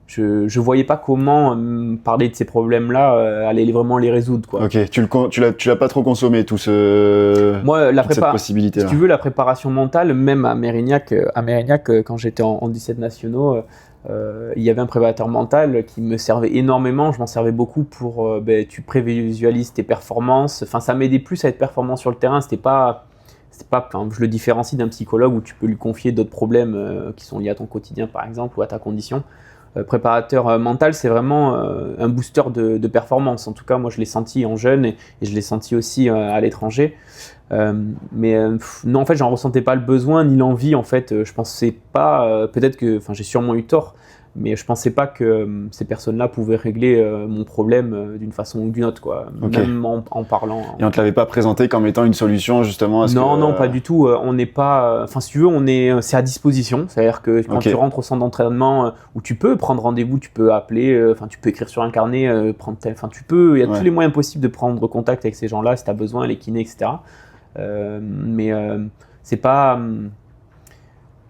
je voyais pas comment parler de ces problèmes-là aller vraiment les résoudre, quoi. Tu l'as pas trop consommé Moi, cette possibilité. Si tu veux, la préparation mentale, même à Mérignac, quand j'étais en 17 nationaux, il y avait un préparateur mental qui me servait énormément. Je m'en servais beaucoup pour tu prévisualises tes performances. Enfin, ça m'aidait plus à être performant sur le terrain. C'était pas je le différencie d'un psychologue où tu peux lui confier d'autres problèmes qui sont liés à ton quotidien, par exemple, ou à ta condition. Préparateur mental, c'est vraiment un booster de performance. En tout cas, moi, je l'ai senti en jeune et je l'ai senti aussi à l'étranger. Non, en fait, j'en ressentais pas le besoin ni l'envie. En fait, je pensais pas. Peut-être que, j'ai sûrement eu tort, mais je pensais pas que ces personnes-là pouvaient régler mon problème d'une façon ou d'une autre, quoi. Même en parlant. Et on te l'avait pas présenté comme étant une solution justement à ce Non, pas du tout. On n'est pas. Si tu veux, c'est à disposition. C'est-à-dire que quand tu rentres au centre d'entraînement où tu peux prendre rendez-vous, tu peux appeler, tu peux écrire sur un carnet, tu peux. Il y a tous les moyens possibles de prendre contact avec ces gens-là si tu as besoin, les kinés, etc. C'est pas.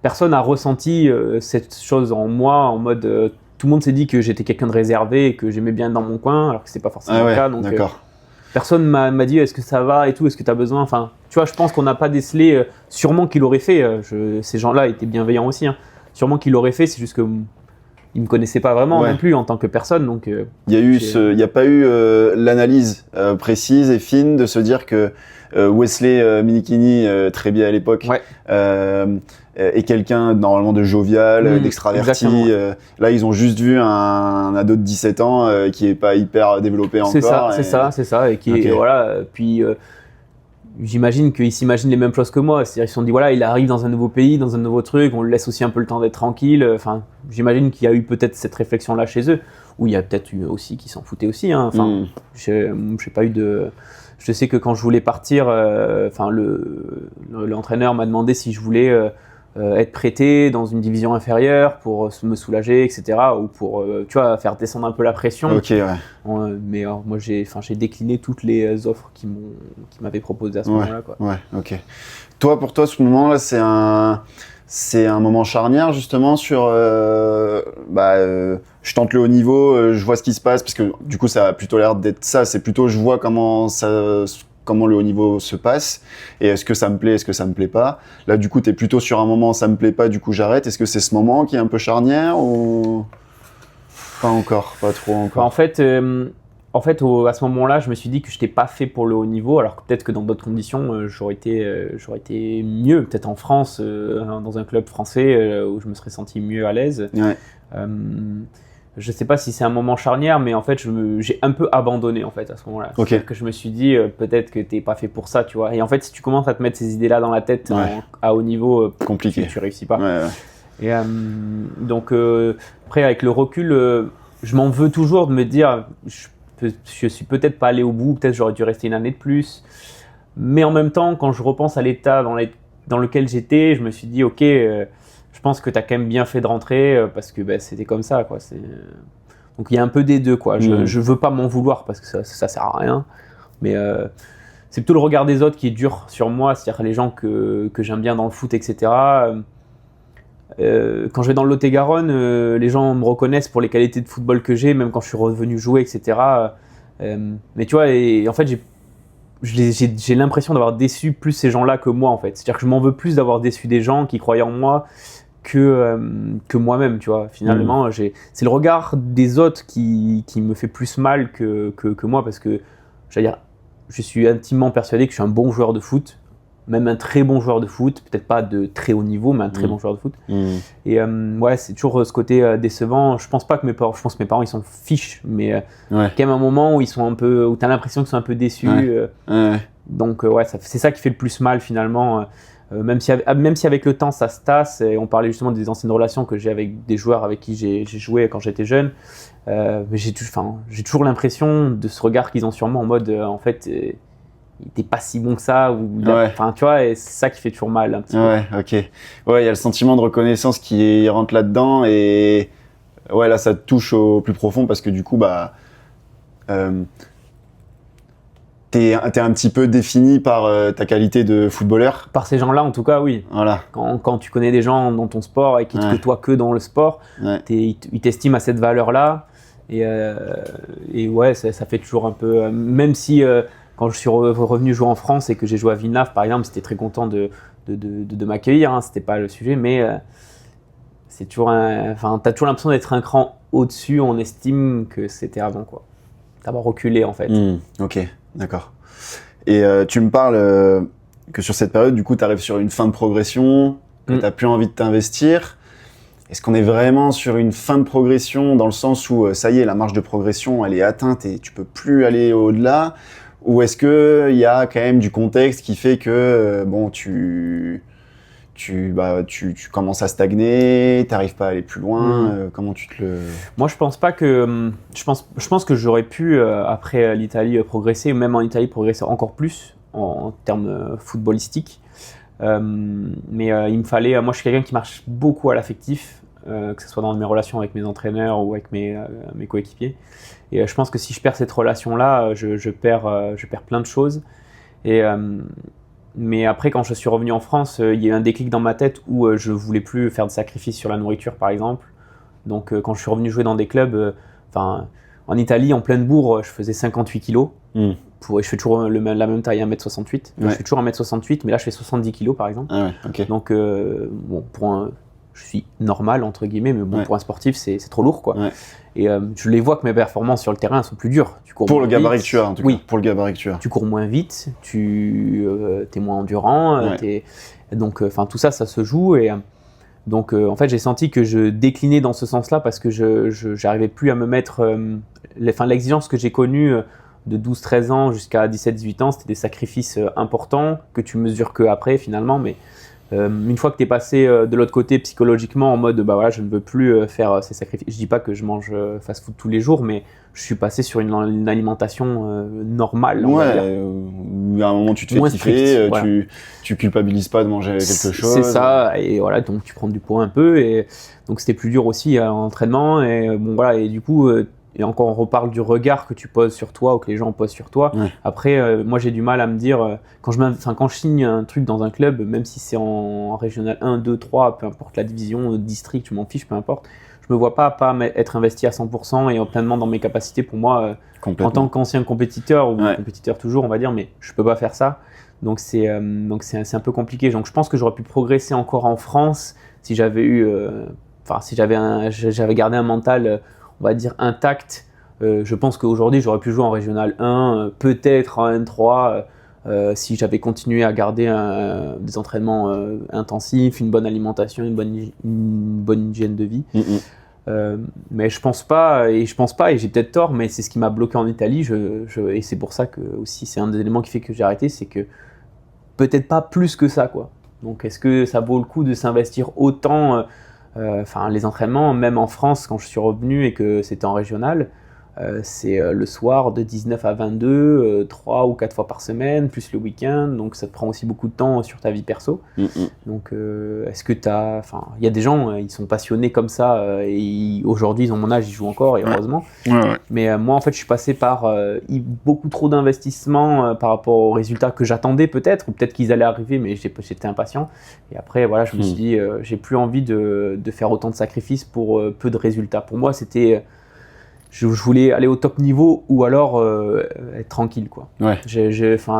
Personne n'a ressenti cette chose en moi, en mode tout le monde s'est dit que j'étais quelqu'un de réservé et que j'aimais bien être dans mon coin, alors que c'est pas forcément le cas. Donc personne m'a dit est-ce que ça va et tout, est-ce que tu as besoin. Enfin, tu vois, je pense qu'on n'a pas décelé. Sûrement qu'il l'aurait fait. Ces gens-là étaient bienveillants aussi. Sûrement qu'il l'aurait fait. C'est juste que ils me connaissaient pas vraiment non plus en tant que personne. Donc il y a pas eu l'analyse précise et fine de se dire que Wesley Minichini, très bien à l'époque, est quelqu'un normalement de jovial, d'extraverti. Là, ils ont juste vu un ado de 17 ans qui est pas hyper développé encore. C'est ça. Et qui est, puis j'imagine qu'ils s'imaginent les mêmes choses que moi. C'est-à-dire qu'ils se sont dit, voilà, il arrive dans un nouveau pays, dans un nouveau truc, on lui laisse aussi un peu le temps d'être tranquille. Enfin, j'imagine qu'il y a eu peut-être cette réflexion-là chez eux, ou il y a peut-être eu aussi qui s'en foutaient aussi. Enfin, j'ai pas eu de... Je sais que quand je voulais partir, l'entraîneur m'a demandé si je voulais être prêté dans une division inférieure pour me soulager, etc. Ou pour faire descendre un peu la pression. Mais moi, j'ai décliné toutes les offres qui m'avaient proposé à ce moment-là, quoi. Pour toi, ce moment-là, c'est un moment charnière justement sur je tente le haut niveau, je vois ce qui se passe, parce que du coup ça a plutôt l'air d'être ça, c'est plutôt je vois comment comment le haut niveau se passe et est-ce que ça me plaît, est-ce que ça me plaît pas. Là, du coup, t'es plutôt sur un moment, ça me plaît pas, du coup, j'arrête. Est-ce que c'est ce moment qui est un peu charnière ou pas encore, pas trop encore? À ce moment-là, je me suis dit que je n'étais pas fait pour le haut niveau, alors que peut-être que dans d'autres conditions, j'aurais été mieux, peut-être en France, dans un club français où je me serais senti mieux à l'aise. Ouais. Je ne sais pas si c'est un moment charnière, mais en fait, j'ai un peu abandonné en fait à ce moment-là. Ok. C'est-à-dire que je me suis dit peut-être que tu n'es pas fait pour ça, tu vois. Et en fait, si tu commences à te mettre ces idées-là dans la tête à haut niveau, compliqué. Tu réussis pas. Ouais. Et donc après, avec le recul, je m'en veux toujours de me dire je suis peut-être pas allé au bout, peut-être j'aurais dû rester une année de plus. Mais en même temps, quand je repense à l'état dans lequel j'étais, je me suis dit ok, je pense que tu as quand même bien fait de rentrer parce que c'était comme ça, quoi. Donc il y a un peu des deux, quoi. Je veux pas m'en vouloir parce que ça sert à rien. Mais c'est plutôt le regard des autres qui est dur sur moi, c'est-à-dire les gens que j'aime bien dans le foot, etc. Quand je vais dans le Lot-et-Garonne, les gens me reconnaissent pour les qualités de football que j'ai, même quand je suis revenu jouer, etc. Mais tu vois, en fait, j'ai l'impression d'avoir déçu plus ces gens-là que moi, en fait. C'est-à-dire que je m'en veux plus d'avoir déçu des gens qui croyaient en moi que moi-même, tu vois. Finalement, c'est le regard des autres qui me fait plus mal que moi, parce que, j'allais dire, je suis intimement persuadé que je suis un bon joueur de foot, même un très bon joueur de foot, peut-être pas de très haut niveau, mais un très bon joueur de foot. Et c'est toujours ce côté décevant. Je pense que mes parents ils s'en fichent, mais quand même un moment où ils sont où t'as l'impression qu'ils sont un peu déçus. Donc c'est ça qui fait le plus mal finalement. Même si avec le temps ça se tasse, et on parlait justement des anciennes relations que j'ai avec des joueurs avec qui j'ai joué quand j'étais jeune, mais j'ai toujours l'impression de ce regard qu'ils ont sur moi en mode en fait il était pas si bon que ça, tu vois, et c'est ça qui fait toujours mal un petit peu. Ouais, ok. Ouais, il y a le sentiment de reconnaissance qui rentre là-dedans et ouais, là ça te touche au plus profond parce que du coup t'es un petit peu défini par ta qualité de footballeur. Par ces gens-là, en tout cas, oui. Voilà. Quand tu connais des gens dans ton sport et qui te côtoient que dans le sport, ils t'estiment à cette valeur-là. Et ouais, ça fait toujours un peu... même si quand je suis revenu jouer en France et que j'ai joué à Villeneuve, par exemple, c'était très content de m'accueillir. Hein, c'était pas le sujet, mais c'est toujours t'as toujours l'impression d'être un cran au-dessus. On estime que c'était avant, quoi. D'avoir reculé, en fait. Ok. D'accord. Et tu me parles que sur cette période, du coup, tu arrives sur une fin de progression, que tu n'as plus envie de t'investir. Est-ce qu'on est vraiment sur une fin de progression dans le sens où ça y est, la marge de progression, elle est atteinte et tu peux plus aller au-delà? Ou est-ce qu'il y a quand même du contexte qui fait que tu commences à stagner, tu n'arrives pas à aller plus loin? Comment tu te le... Moi, je pense pas que... Je pense que j'aurais pu, après l'Italie, progresser, ou même en Italie, progresser encore plus en termes footballistiques. Mais il me fallait... moi, je suis quelqu'un qui marche beaucoup à l'affectif, que ce soit dans mes relations avec mes entraîneurs ou avec mes coéquipiers. Et je pense que si je perds cette relation-là, je perds plein de choses. Mais après, quand je suis revenu en France, il y a eu un déclic dans ma tête où je voulais plus faire de sacrifices sur la nourriture, par exemple. Donc, quand je suis revenu jouer dans des clubs, en Italie, en pleine bourre, je faisais 58 kilos. Je fais toujours la même taille, 1m68. Je fais toujours 1m68, mais là, je fais 70 kilos, par exemple. Ah ouais, ok. Donc, je suis normal, entre guillemets, mais bon, pour un sportif, c'est trop lourd, quoi. Ouais. Et je les vois que mes performances sur le terrain sont plus dures. Tu cours pour le gabarit vite. que tu as, en tout cas. Pour le gabarit que tu as. Tu cours moins vite, tu es moins endurant. Donc, tout ça, ça se joue. Et donc, en fait, j'ai senti que je déclinais dans ce sens-là parce que je n'arrivais plus à me mettre... l'exigence que j'ai connue de 12-13 ans jusqu'à 17-18 ans, c'était des sacrifices importants que tu mesures qu'après, finalement, mais... une fois que tu es passé de l'autre côté psychologiquement en mode je ne veux plus faire ces sacrifices. Je dis pas que je mange fast-food tous les jours, mais je suis passé sur une alimentation normale. À un moment tu te fais kiffer, tu culpabilises pas de manger quelque chose. C'est ça, et voilà, donc tu prends du poids un peu, et donc c'était plus dur aussi à l'entraînement, et et du coup... Et encore, on reparle du regard que tu poses sur toi ou que les gens posent sur toi. Après, moi, j'ai du mal à me dire, quand je signe un truc dans un club, même si c'est en régional 1, 2, 3, peu importe la division, district, je m'en fiche, peu importe, je me vois pas être investi à 100% et pleinement dans mes capacités. Pour moi, en tant qu'ancien compétiteur, ou compétiteur toujours, on va dire, mais je peux pas faire ça. Donc c'est un peu compliqué. Donc je pense que j'aurais pu progresser encore en France si j'avais j'avais gardé un mental, on va dire, intact. Je pense qu'aujourd'hui, j'aurais pu jouer en Régional 1, peut-être en N3, si j'avais continué à garder des entraînements intensifs, une bonne alimentation, une bonne hygiène de vie. Mais je pense pas, et j'ai peut-être tort, mais c'est ce qui m'a bloqué en Italie. Et c'est pour ça que aussi, c'est un des éléments qui fait que j'ai arrêté, c'est que peut-être pas plus que ça, quoi. Donc, est-ce que ça vaut le coup de s'investir autant les entraînements, même en France, quand je suis revenu et que c'était en régional, c'est le soir de 19 à 22, 3 ou 4 fois par semaine, plus le week-end, donc ça te prend aussi beaucoup de temps sur ta vie perso. Donc est-ce que il y a des gens, ils sont passionnés comme ça, et aujourd'hui ils ont mon âge, ils jouent encore, et heureusement. Mais moi en fait je suis passé par beaucoup trop d'investissements par rapport aux résultats que j'attendais peut-être, ou peut-être qu'ils allaient arriver, mais j'étais impatient. Et après voilà, je me suis dit, j'ai plus envie de faire autant de sacrifices pour peu de résultats. Pour moi c'était... Je voulais aller au top niveau ou alors être tranquille, quoi. Si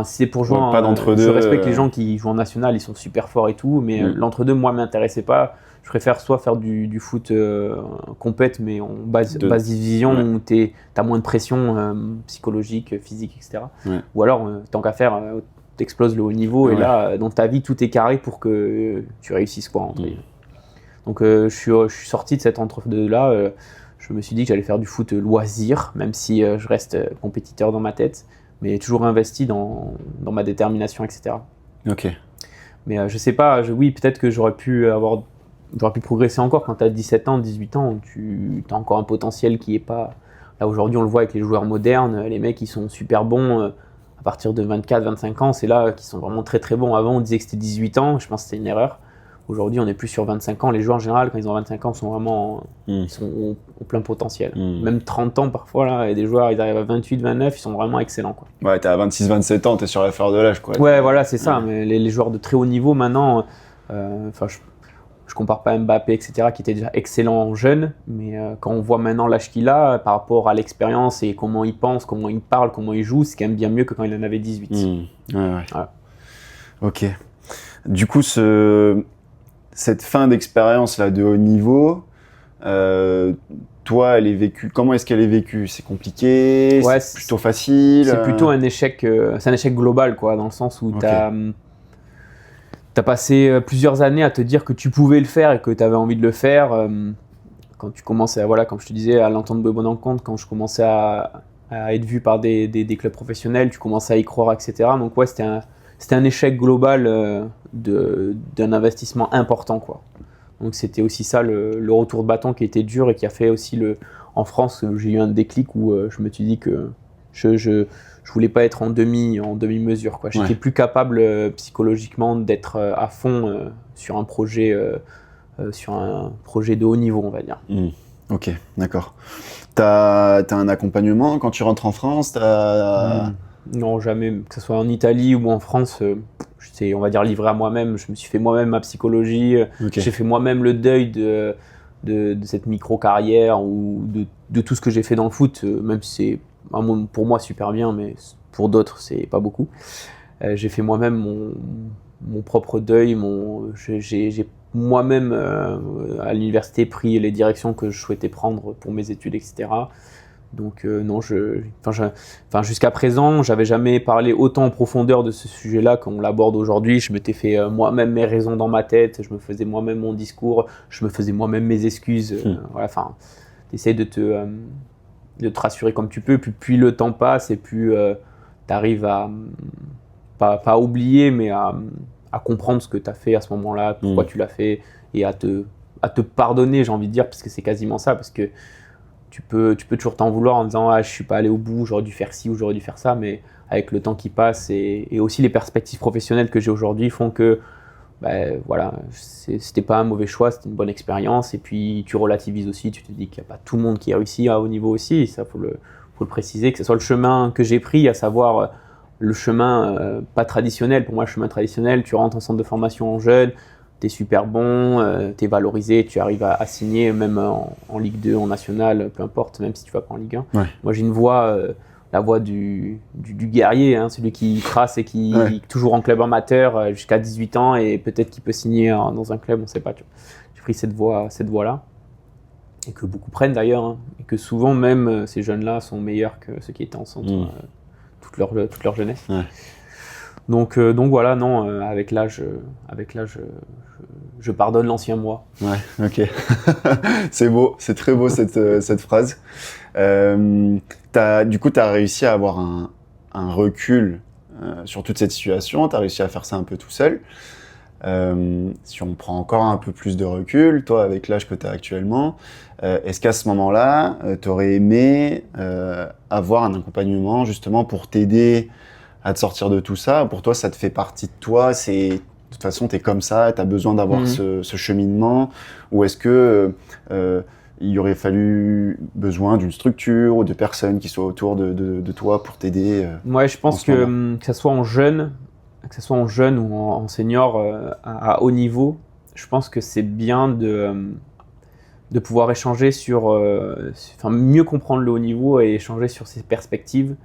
c'est pour jouer, pas d'entre-deux. Je respecte les gens qui jouent en national, ils sont super forts et tout, mais l'entre-deux, moi, m'intéressait pas. Je préfère soit faire du foot compète, mais en basse division, où t'as moins de pression psychologique, physique, etc. Ou alors, tant qu'à faire, t'exploses le haut niveau, et là, dans ta vie, tout est carré pour que tu réussisses, quoi. Donc, je suis sorti de cet entre-deux-là. Je me suis dit que j'allais faire du foot loisir, même si je reste compétiteur dans ma tête, mais toujours investi dans ma détermination, etc. Ok. Mais je sais pas, oui, peut-être que j'aurais pu progresser encore. Quand tu as 17 ans, 18 ans, tu as encore un potentiel qui est pas... Là, aujourd'hui, on le voit avec les joueurs modernes, les mecs, ils sont super bons à partir de 24, 25 ans, c'est là qu'ils sont vraiment très très bons. Avant, on disait que c'était 18 ans, je pense que c'était une erreur. Aujourd'hui, on est plus sur 25 ans. Les joueurs, en général, quand ils ont 25 ans, sont vraiment ils sont au plein potentiel. Même 30 ans, parfois, là, il y a des joueurs, ils arrivent à 28, 29, ils sont vraiment excellents, quoi. Ouais, t'es à 26, 27 ans, t'es sur la fleur de l'âge, quoi. Ouais, voilà, c'est ça. Mais les joueurs de très haut niveau, maintenant, je compare pas Mbappé, etc., qui était déjà excellent jeune, mais quand on voit maintenant l'âge qu'il a, par rapport à l'expérience et comment il pense, comment il parle, comment il joue, c'est quand même bien mieux que quand il en avait 18. Voilà. Ok. Du coup, cette fin d'expérience là de haut niveau, toi, elle est vécue. Comment est-ce qu'elle est vécue? C'est compliqué? C'est plutôt facile? C'est plutôt un échec. C'est un échec global, quoi, dans le sens où t'as passé plusieurs années à te dire que tu pouvais le faire et que tu avais envie de le faire. Quand tu commençais, comme je te disais, à l'entendre de bon en compte, quand je commençais à être vu par des clubs professionnels, tu commençais à y croire, etc. Donc ouais, c'était un échec global d'un investissement important, quoi. Donc c'était aussi ça le retour de bâton qui était dur et qui a fait aussi en France, j'ai eu un déclic où je me suis dit que je voulais pas être en demi-mesure, quoi. J'étais plus capable psychologiquement d'être à fond sur un projet de haut niveau, on va dire. Ok, d'accord. T'as un accompagnement quand tu rentres en France? Non, jamais. Que ce soit en Italie ou en France, j'étais, on va dire, livré à moi-même. Je me suis fait moi-même ma psychologie. J'ai fait moi-même le deuil de cette micro-carrière ou de tout ce que j'ai fait dans le foot, même si c'est pour moi super bien, mais pour d'autres, c'est pas beaucoup. J'ai fait moi-même mon propre deuil. J'ai moi-même, à l'université, pris les directions que je souhaitais prendre pour mes études, etc. Donc non, jusqu'à présent, j'avais jamais parlé autant en profondeur de ce sujet-là qu'on l'aborde aujourd'hui. Je m'étais fait moi-même mes raisons dans ma tête, je me faisais moi-même mon discours, je me faisais moi-même mes excuses. T'essayes de te rassurer comme tu peux, puis plus le temps passe et plus t'arrives à pas oublier, mais à comprendre ce que tu as fait à ce moment-là, pourquoi tu l'as fait, et à te pardonner, j'ai envie de dire, parce que c'est quasiment ça, parce que tu peux toujours t'en vouloir en disant je suis pas allé au bout, j'aurais dû faire ci ou j'aurais dû faire ça, mais avec le temps qui passe et aussi les perspectives professionnelles que j'ai aujourd'hui font que c'était pas un mauvais choix, c'était une bonne expérience, et puis tu relativises aussi, tu te dis qu'il n'y a pas tout le monde qui réussit à haut niveau aussi, ça faut le préciser, que ce soit le chemin que j'ai pris, à savoir le chemin pas traditionnel. Pour moi, le chemin traditionnel, tu rentres en centre de formation en jeune, t'es super bon, t'es valorisé, tu arrives à signer même en Ligue 2, en National, peu importe, même si tu vas pas en Ligue 1. Ouais. Moi j'ai une voix, la voix du guerrier, hein, celui qui trace et qui est toujours en club amateur jusqu'à 18 ans et peut-être qu'il peut signer dans un club, on sait pas. J'ai pris cette voie-là, et que beaucoup prennent d'ailleurs, hein, et que souvent même ces jeunes-là sont meilleurs que ceux qui étaient en centre toute leur jeunesse. Ouais. Donc voilà, non, avec l'âge, je pardonne l'ancien moi. Ouais, ok. C'est beau, c'est très beau cette phrase. Du coup, tu as réussi à avoir un recul sur toute cette situation, tu as réussi à faire ça un peu tout seul. Si on prend encore un peu plus de recul, toi, avec l'âge que tu as actuellement, est-ce qu'à ce moment-là, tu aurais aimé avoir un accompagnement justement pour t'aider à te sortir de tout ça? Pour toi, ça te fait partie de toi, de toute façon, tu es comme ça, tu as besoin d'avoir ce cheminement? Ou est-ce que il y aurait fallu besoin d'une structure ou de personnes qui soient autour de toi pour t'aider? Ouais, je pense que ça soit en jeune, ou en senior à haut niveau, je pense que c'est bien de pouvoir échanger mieux comprendre le haut niveau et échanger sur ses perspectives.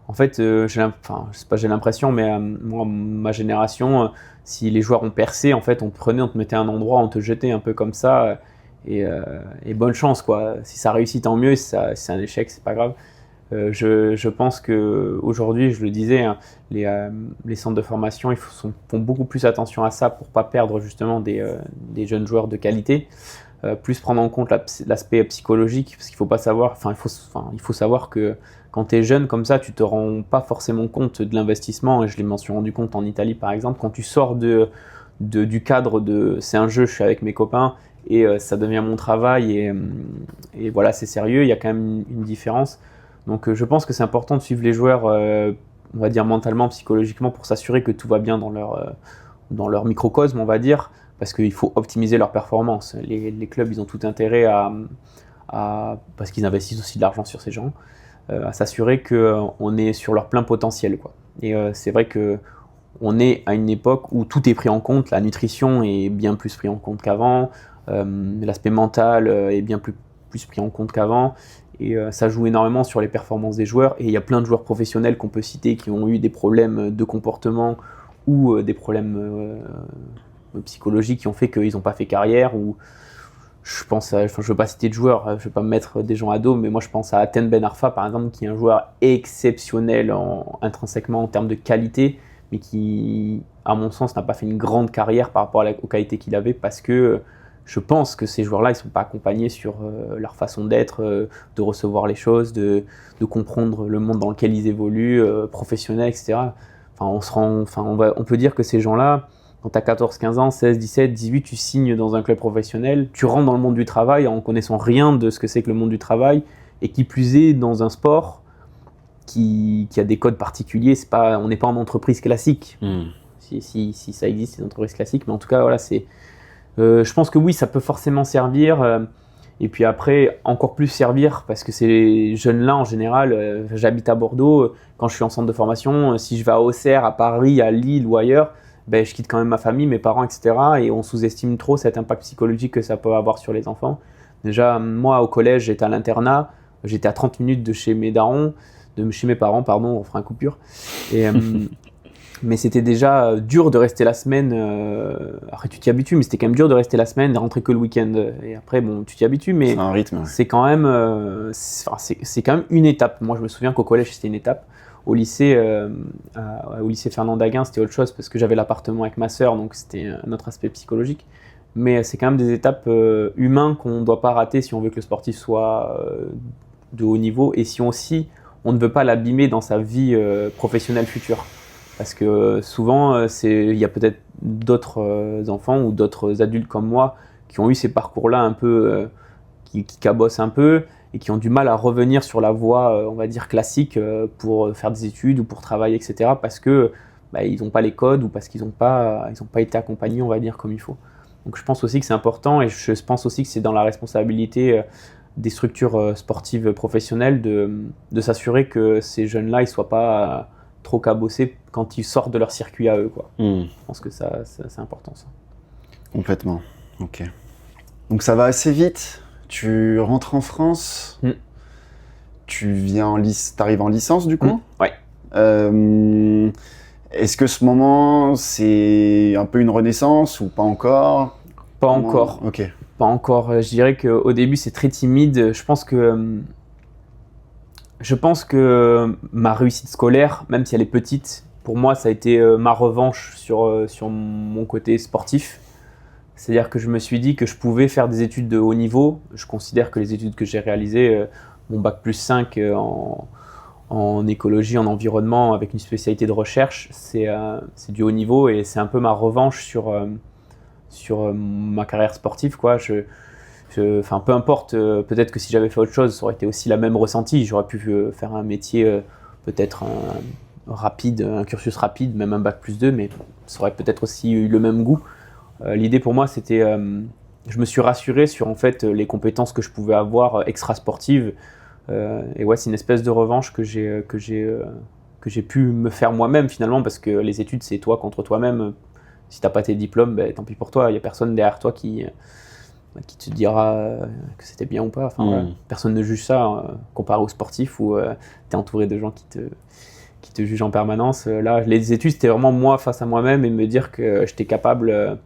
En fait, j'ai l'impression, mais moi, ma génération, si les joueurs ont percé, en fait, on te mettait à un endroit, on te jetait un peu comme ça, et bonne chance, quoi. Si ça réussit, tant mieux. Si c'est un échec, c'est pas grave. Je pense qu'aujourd'hui, je le disais, hein, les centres de formation, font beaucoup plus attention à ça pour pas perdre justement des jeunes joueurs de qualité. Plus prendre en compte l'aspect psychologique, parce qu'il faut pas savoir, il faut savoir que quand tu es jeune comme ça, tu te rends pas forcément compte de l'investissement, et je m'en suis rendu compte en Italie par exemple. Quand tu sors du cadre de c'est un jeu, je suis avec mes copains et ça devient mon travail, et voilà, c'est sérieux, il y a quand même une différence. Donc je pense que c'est important de suivre les joueurs, on va dire mentalement, psychologiquement, pour s'assurer que tout va bien dans leur microcosme, on va dire, parce qu'il faut optimiser leur performance. Les clubs, ils ont tout intérêt parce qu'ils investissent aussi de l'argent sur ces gens, à s'assurer qu'on est sur leur plein potentiel, quoi. Et c'est vrai qu'on est à une époque où tout est pris en compte, la nutrition est bien plus pris en compte qu'avant, l'aspect mental est bien plus pris en compte qu'avant, et ça joue énormément sur les performances des joueurs. Et il y a plein de joueurs professionnels qu'on peut citer qui ont eu des problèmes de comportement ou des problèmes psychologiques qui ont fait qu'ils n'ont pas fait carrière. Ou je ne veux pas citer de joueurs, je ne veux pas me mettre des gens à dos, mais moi je pense à Aten Ben Arfa par exemple, qui est un joueur exceptionnel intrinsèquement en termes de qualité, mais qui, à mon sens, n'a pas fait une grande carrière par rapport aux qualités qu'il avait, parce que je pense que ces joueurs-là, ils ne sont pas accompagnés sur leur façon d'être, de recevoir les choses, de comprendre le monde dans lequel ils évoluent, professionnel, etc. On peut dire que ces gens-là, quand tu as 14, 15 ans, 16, 17, 18, tu signes dans un club professionnel, tu rentres dans le monde du travail en connaissant rien de ce que c'est que le monde du travail, et qui plus est dans un sport qui a des codes particuliers. On n'est pas en entreprise classique, si ça existe, des entreprises classiques, mais en tout cas, voilà, je pense que oui, ça peut forcément servir, et puis après, encore plus servir, parce que ces jeunes-là, en général, j'habite à Bordeaux, quand je suis en centre de formation, si je vais à Auxerre, à Paris, à Lille ou ailleurs, je quitte quand même ma famille, mes parents, etc. Et on sous-estime trop cet impact psychologique que ça peut avoir sur les enfants. Déjà, moi, au collège, j'étais à l'internat, j'étais à 30 minutes de chez mes parents, pardon, on fera une coupure. Mais c'était déjà dur de rester la semaine. Après, tu t'y habitues, mais c'était quand même dur de rester la semaine, de rentrer que le week-end. Et après, bon, tu t'y habitues, mais c'est un rythme. C'est quand même, c'est quand même une étape. Moi, je me souviens qu'au collège, c'était une étape. Au lycée Fernand Daguin, c'était autre chose, parce que j'avais l'appartement avec ma sœur, donc c'était un autre aspect psychologique. Mais c'est quand même des étapes humaines qu'on ne doit pas rater si on veut que le sportif soit de haut niveau, et si on ne veut pas l'abîmer dans sa vie professionnelle future. Parce que souvent, il y a peut-être d'autres enfants ou d'autres adultes comme moi qui ont eu ces parcours-là un peu, qui cabossent un peu, et qui ont du mal à revenir sur la voie, on va dire, classique pour faire des études ou pour travailler, etc. Parce que ils n'ont pas les codes, ou parce qu'ils n'ont pas été accompagnés, on va dire, comme il faut. Donc je pense aussi que c'est important, et je pense aussi que c'est dans la responsabilité des structures sportives professionnelles de s'assurer que ces jeunes-là, ils ne soient pas trop cabossés quand ils sortent de leur circuit à eux, quoi. Je pense que ça, c'est important, ça. Complètement. Ok. Donc ça va assez vite. Tu rentres en France. Tu t'arrives en licence du coup. Ouais. Est-ce que ce moment c'est un peu une renaissance ou pas encore? Pas encore. Ok. Pas encore. Je dirais qu'au début c'est très timide. Je pense que ma réussite scolaire, même si elle est petite, pour moi ça a été ma revanche sur mon côté sportif. C'est-à-dire que je me suis dit que je pouvais faire des études de haut niveau. Je considère que les études que j'ai réalisées, mon bac plus 5 en écologie, en environnement, avec une spécialité de recherche, c'est du haut niveau et c'est un peu ma revanche sur ma carrière sportive, quoi. Enfin, peu importe, peut-être que si j'avais fait autre chose, ça aurait été aussi la même ressenti. J'aurais pu faire un métier, peut-être un cursus rapide, même un bac plus 2, mais ça aurait peut-être aussi eu le même goût. L'idée pour moi, c'était, je me suis rassuré sur en fait les compétences que je pouvais avoir extra-sportives. Et ouais, c'est une espèce de revanche que j'ai pu me faire moi-même finalement, parce que les études, c'est toi contre toi-même. Si t'as pas tes diplômes, ben, tant pis pour toi. Il y a personne derrière toi qui te dira que c'était bien ou pas. Enfin, voilà. Personne ne juge ça comparé aux sportifs où t'es entouré de gens qui te jugent en permanence. Là, les études, c'était vraiment moi face à moi-même et me dire que j'étais capable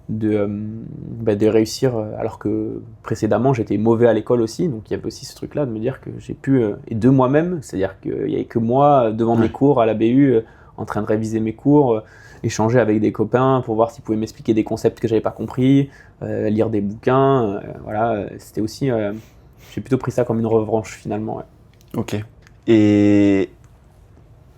de réussir, alors que précédemment j'étais mauvais à l'école aussi, donc il y avait aussi ce truc là de me dire que j'ai pu, et de moi-même, c'est-à-dire qu'il n'y avait que moi devant mes cours à la BU, en train de réviser mes cours, échanger avec des copains pour voir s'ils pouvaient m'expliquer des concepts que j'avais pas compris, lire des bouquins, voilà, c'était aussi, j'ai plutôt pris ça comme une revanche finalement. Ouais. Ok. Et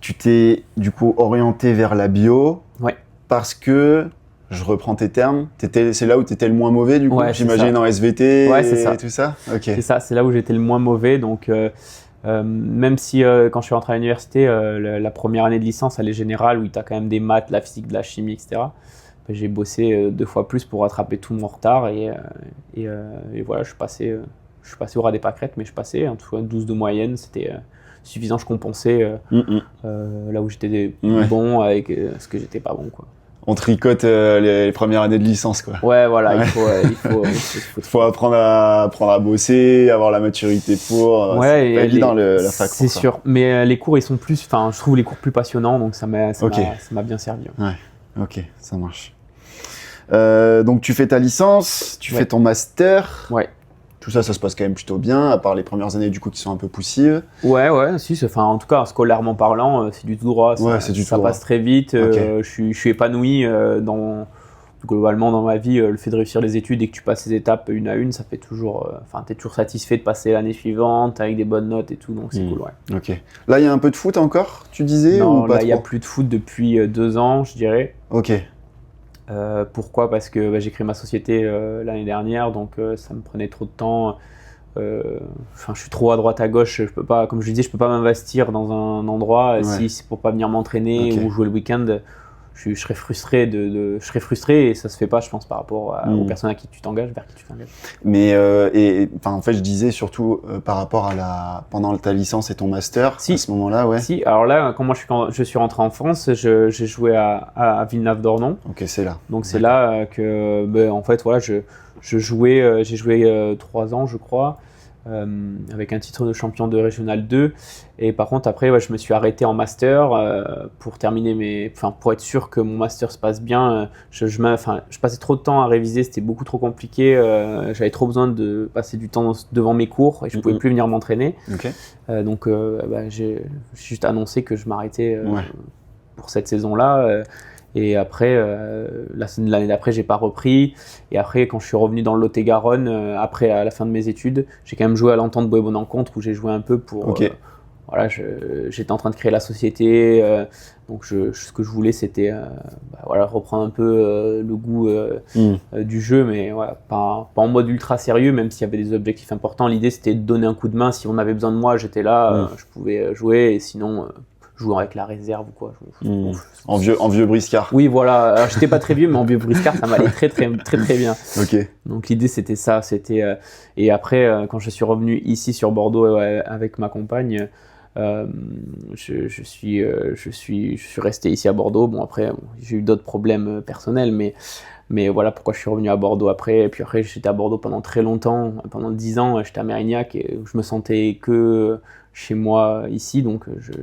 tu t'es du coup orienté vers la bio, ouais. Parce que je reprends tes termes. C'est là où tu étais le moins mauvais, du coup, ouais, j'imagine, en SVT et tout ça. Okay. C'est ça, c'est là où j'étais le moins mauvais. Donc, même si quand je suis rentré à l'université, la première année de licence, elle est générale, où tu as quand même des maths, de la physique, de la chimie, etc. J'ai bossé 2 fois plus pour rattraper tout mon retard. Et voilà, je suis passé au ras des pâquerettes, mais je passais. En tout cas, 12 de moyenne, c'était suffisant, je compensais là où j'étais bon avec ce que j'étais pas bon, quoi. On tricote les premières années de licence, quoi. Ouais, voilà, il faut apprendre à bosser, avoir la maturité pour. Ouais, c'est pas évident la fac. C'est sûr, mais les cours ils sont plus, enfin, je trouve les cours plus passionnants, donc ça m'a bien servi. Ouais, ok, ça marche. Donc tu fais ta licence, tu fais ton master. Ouais. Tout ça, ça se passe quand même plutôt bien, à part les premières années du coup qui sont un peu poussives. Ouais, si, enfin, en tout cas, scolairement parlant, c'est du tout droit. Ça passe très vite. Okay. Je suis épanoui globalement dans ma vie. Le fait de réussir les études et que tu passes ces étapes une à une, ça fait toujours. Enfin, t'es toujours satisfait de passer l'année suivante avec des bonnes notes et tout, donc c'est cool. Ouais. Ok. Là, il y a un peu de foot encore, tu disais? Non, ou pas là, il n'y a plus de foot depuis 2 ans, je dirais. Ok. Pourquoi ? Parce que j'ai créé ma société l'année dernière, donc ça me prenait trop de temps. Je suis trop à droite à gauche, je peux pas, comme je disais, je peux pas m'investir dans un endroit si c'est pour pas venir m'entraîner ou jouer le week-end. Je serais frustré et ça se fait pas, je pense, par rapport aux personnes à qui tu t'engages, vers qui tu t'engages. Mais en fait, je disais surtout par rapport à pendant ta licence et ton master, à ce moment-là, ouais. Si, alors là, quand je suis rentré en France, j'ai joué à Villeneuve-d'Ornon. Ok, c'est là. Donc c'est là que, en fait, voilà, j'ai joué 3 ans, je crois. Avec un titre de champion de Régional 2, et par contre après je me suis arrêté en master pour terminer pour être sûr que mon master se passe bien. Je passais trop de temps à réviser, c'était beaucoup trop compliqué, j'avais trop besoin de passer du temps devant mes cours et je pouvais plus venir m'entraîner. Donc j'ai juste annoncé que je m'arrêtais pour cette saison-là. Et après, l'année d'après, j'ai pas repris. Et après, quand je suis revenu dans le Lot-et-Garonne, après à la fin de mes études, j'ai quand même joué à l'Entente Bois-et-Bonencontre où j'ai joué un peu pour. Voilà, j'étais en train de créer la société, donc ce que je voulais, c'était reprendre un peu le goût du jeu, mais pas en mode ultra sérieux, même s'il y avait des objectifs importants. L'idée, c'était de donner un coup de main. Si on avait besoin de moi, j'étais là, je pouvais jouer, et sinon. Jouer avec la réserve ou quoi. En vieux briscard. Oui, voilà. Alors, j'étais pas très vieux, mais en vieux briscard, ça m'allait très bien. Ok. Donc l'idée, c'était ça. Et après, quand je suis revenu ici sur Bordeaux avec ma compagne, Je suis resté ici à Bordeaux. Bon, après, j'ai eu d'autres problèmes personnels, mais voilà pourquoi je suis revenu à Bordeaux après. Et puis après, j'étais à Bordeaux pendant très longtemps. Pendant 10 ans, j'étais à Mérignac et je me sentais que chez moi ici. Donc, je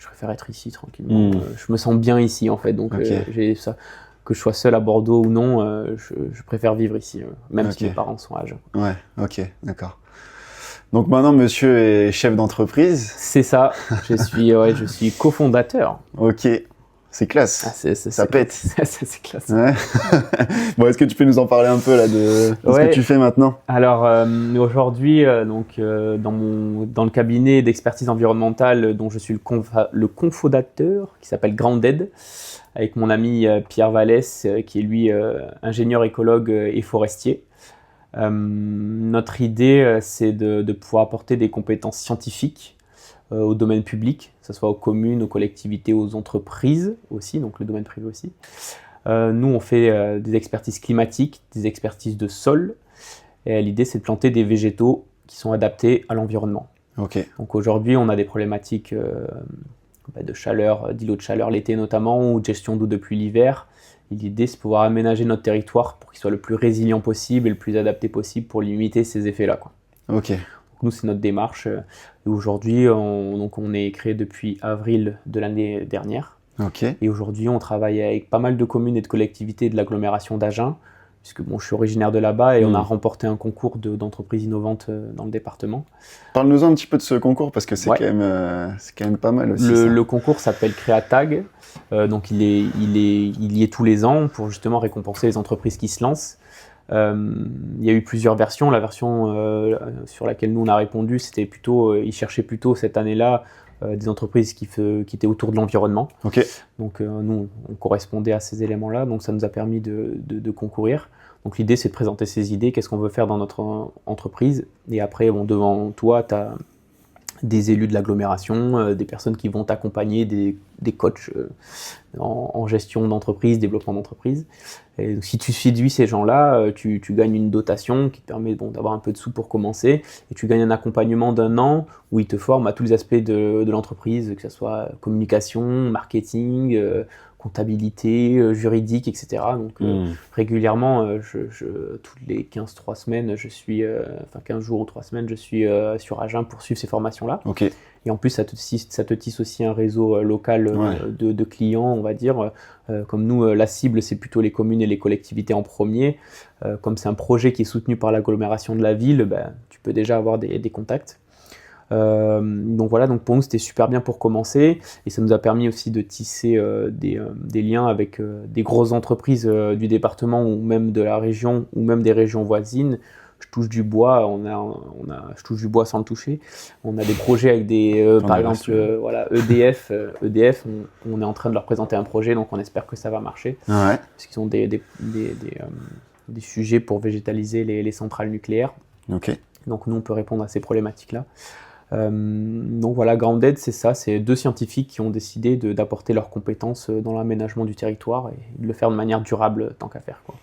préfère être ici tranquillement. Je me sens bien ici, en fait. Donc, j'ai ça. Que je sois seul à Bordeaux ou non, je préfère vivre ici, même si mes parents sont âgés. Ouais, ok, d'accord. Donc maintenant, monsieur est chef d'entreprise. C'est ça, je suis cofondateur. Ok, c'est classe. Ça pète. C'est classe. Ouais. Bon, est-ce que tu peux nous en parler un peu là de ce que tu fais maintenant? Alors aujourd'hui, dans le cabinet d'expertise environnementale dont je suis le cofondateur, qui s'appelle Grounded, avec mon ami Pierre Vallès, qui est lui ingénieur écologue et forestier. Notre idée, c'est de pouvoir apporter des compétences scientifiques au domaine public, que ce soit aux communes, aux collectivités, aux entreprises aussi, donc le domaine privé aussi. Nous, on fait des expertises climatiques, des expertises de sol. Et l'idée, c'est de planter des végétaux qui sont adaptés à l'environnement. Ok. Donc aujourd'hui, on a des problématiques de chaleur, d'îlots de chaleur l'été notamment, ou de gestion d'eau depuis l'hiver. Et l'idée, c'est de pouvoir aménager notre territoire pour qu'il soit le plus résilient possible et le plus adapté possible pour limiter ces effets-là, quoi. Ok. Donc nous, c'est notre démarche. Et aujourd'hui, on est créé depuis avril de l'année dernière. Ok. Et aujourd'hui, on travaille avec pas mal de communes et de collectivités de l'agglomération d'Agen, puisque bon, je suis originaire de là-bas et on a remporté un concours d'entreprises innovantes dans le département. Parle-nous un petit peu de ce concours parce que c'est quand même pas mal aussi. Le concours s'appelle Créatag, donc il y est tous les ans pour justement récompenser les entreprises qui se lancent. Il y a eu plusieurs versions. La version sur laquelle nous on a répondu, c'était plutôt, ils cherchaient plutôt cette année-là des entreprises qui étaient autour de l'environnement. Ok. Donc nous, on correspondait à ces éléments-là, donc ça nous a permis de concourir. Donc l'idée, c'est de présenter ces idées, qu'est-ce qu'on veut faire dans notre entreprise. Et après, bon, devant toi, tu as des élus de l'agglomération, des personnes qui vont t'accompagner, des coachs en gestion d'entreprise, développement d'entreprise. Et donc, si tu séduis ces gens-là, tu gagnes une dotation qui te permet d'avoir un peu de sous pour commencer, et tu gagnes un accompagnement d'1 an où ils te forment à tous les aspects de l'entreprise, que ce soit communication, marketing, comptabilité, juridique, etc. Donc régulièrement, toutes les 15 semaines, 15 jours ou 3 semaines, je suis sur Agen pour suivre ces formations-là. Ok. Et en plus, ça te tisse aussi un réseau local de clients, on va dire. Comme nous, la cible, c'est plutôt les communes et les collectivités en premier. Comme c'est un projet qui est soutenu par l'agglomération de la ville, tu peux déjà avoir des contacts. Donc voilà, donc pour nous, c'était super bien pour commencer. Et ça nous a permis aussi de tisser des liens avec des grosses entreprises du département ou même de la région ou même des régions voisines. Je touche du bois, je touche du bois sans le toucher. On a des projets avec par exemple, EDF. EDF, on est en train de leur présenter un projet, donc on espère que ça va marcher. Ouais. Parce qu'ils ont des sujets pour végétaliser les centrales nucléaires. Ok. Donc nous, on peut répondre à ces problématiques-là. Donc voilà, Grounded, c'est ça, c'est 2 scientifiques qui ont décidé d'apporter leurs compétences dans l'aménagement du territoire et de le faire de manière durable tant qu'à faire, quoi.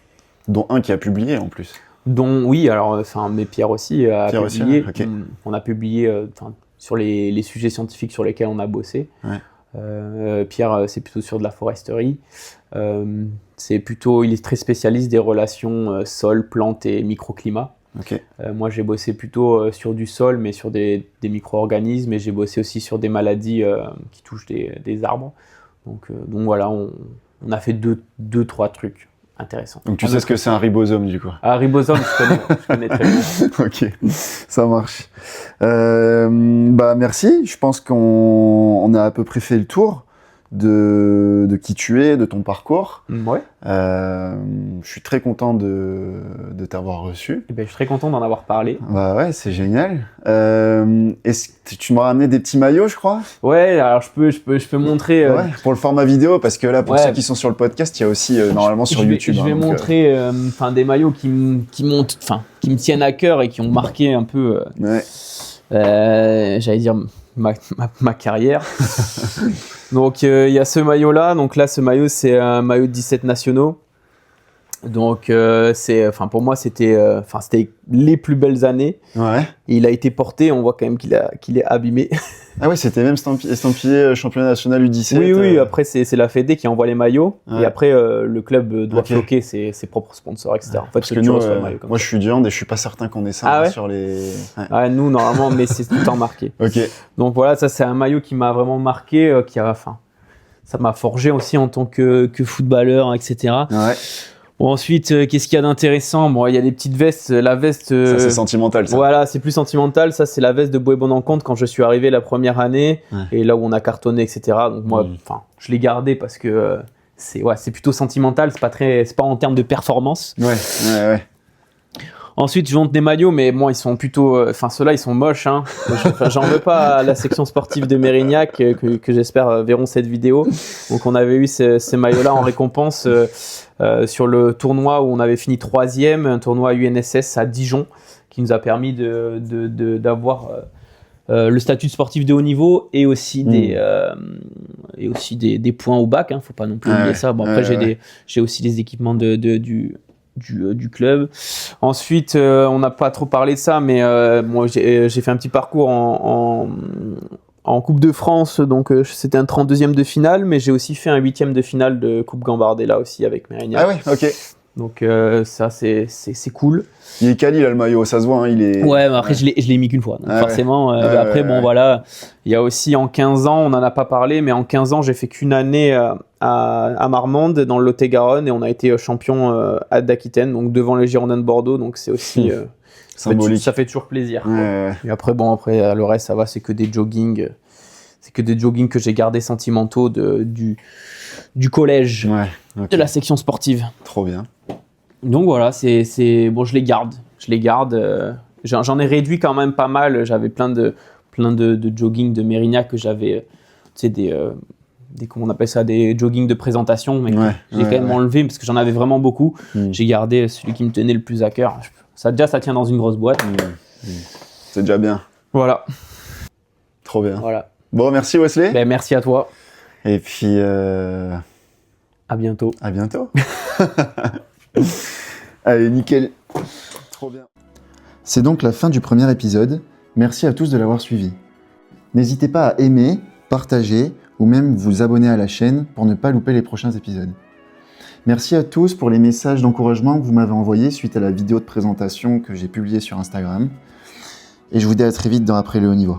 Dont un qui a publié en plus. Mais Pierre aussi a publié. Okay. On a publié sur les sujets scientifiques sur lesquels on a bossé. Ouais. Pierre, c'est plutôt sur de la foresterie. Il est très spécialiste des relations sol, plantes et microclimat. Okay. Moi, j'ai bossé plutôt sur du sol, mais sur des micro-organismes, et j'ai bossé aussi sur des maladies qui touchent des arbres. Donc voilà, on a fait 2-3 trucs intéressants. Donc tu sais ce que c'est un ribosome du coup? Ah, ribosome, je connais très bien. Ok, ça marche. Merci, je pense qu'on a à peu près fait le tour de qui tu es, de ton parcours. Ouais. Je suis très content de t'avoir reçu. Je suis très content d'en avoir parlé. Bah ouais, c'est génial. Est-ce que tu m'as ramené des petits maillots, je crois? Ouais, alors je peux montrer. Ouais, pour le format vidéo, parce que là, pour ceux qui sont sur le podcast, il y a aussi normalement sur YouTube. Je vais montrer des maillots qui me tiennent à cœur et qui ont marqué un peu. J'allais dire ma carrière. Donc il y a ce maillot là, donc là ce maillot c'est un maillot de 17 nationaux, donc pour moi c'était les plus belles années. Ouais. Et il a été porté, on voit quand même qu'il est abîmé. Ah ouais, c'était même estampillé championnat national U17. Oui, après c'est la Fédé qui envoie les maillots Ouais. et après le club doit Ok. floquer ses propres sponsors, etc. En fait, Parce que tu nous, reçois le maillot comme moi ça. je suis du hand et je suis pas certain qu'on ait ça Ah ouais sur les. Ouais. Ouais, nous, normalement, mais c'est tout le temps marqué. Ok. Donc voilà, ça c'est un maillot qui m'a vraiment marqué, ça m'a forgé aussi en tant que footballeur, etc. Ouais. Bon, ensuite, qu'est-ce qu'il y a d'intéressant? Bon, il y a des petites vestes. La veste. Ça c'est sentimental ça. Voilà, c'est plus sentimental. Ça, c'est la veste de Boé Bonencontre quand je suis arrivé la première année Ouais. et là où on a cartonné, etc. Donc moi, je l'ai gardé parce que c'est plutôt sentimental. C'est pas en termes de performance. Ouais. Ensuite, je monte des maillots, mais moi, ils sont plutôt. Ceux-là, ils sont moches. Hein. J'en veux pas à la section sportive de Mérignac, que j'espère verront cette vidéo. Donc, on avait eu ces maillots-là en récompense sur le tournoi où on avait fini 3e, un tournoi UNSS à Dijon, qui nous a permis d'avoir le statut de sportif de haut niveau et aussi des points au bac. Hein. Faut pas non plus oublier ça. Bon, après, j'ai aussi les équipements du club. Ensuite, on n'a pas trop parlé de ça, mais moi j'ai fait un petit parcours en Coupe de France, donc c'était un 32e de finale, mais j'ai aussi fait un 8e de finale de Coupe Gambardella aussi avec Mérignac. Ah ouais, ok. Donc ça c'est cool. Il est quali là le maillot, ça se voit, hein, il est. Ouais, mais après je l'ai mis qu'une fois, donc forcément. Après bon voilà, il y a aussi en 15 ans, on n'en a pas parlé, mais en 15 ans j'ai fait qu'une année à Marmande dans le Lot-et-Garonne et on a été champion d'Aquitaine, donc devant les Girondins de Bordeaux, donc c'est aussi symbolique. ça fait toujours plaisir. Ouais. Et après le reste ça va, c'est que des joggings, que j'ai gardés sentimentaux du collège, Ok. de la section sportive. Trop bien. Donc voilà, bon, je les garde. J'en ai réduit quand même pas mal. J'avais plein de jogging de Mérignac que j'avais, tu sais, des comment on appelle ça, des jogging de présentation, mais j'ai quand même enlevé parce que j'en avais vraiment beaucoup. J'ai gardé celui qui me tenait le plus à cœur. Ça tient dans une grosse boîte. C'est déjà bien. Voilà. Trop bien. Voilà. Bon, merci Wesley. Ben, merci à toi. Et puis À bientôt. à bientôt. Allez, nickel. Trop bien. C'est donc la fin du premier épisode. Merci à tous de l'avoir suivi. N'hésitez pas à aimer, partager ou même vous abonner à la chaîne pour ne pas louper les prochains épisodes. Merci à tous pour les messages d'encouragement que vous m'avez envoyés suite à la vidéo de présentation que j'ai publiée sur Instagram. Et je vous dis à très vite dans Après le haut niveau.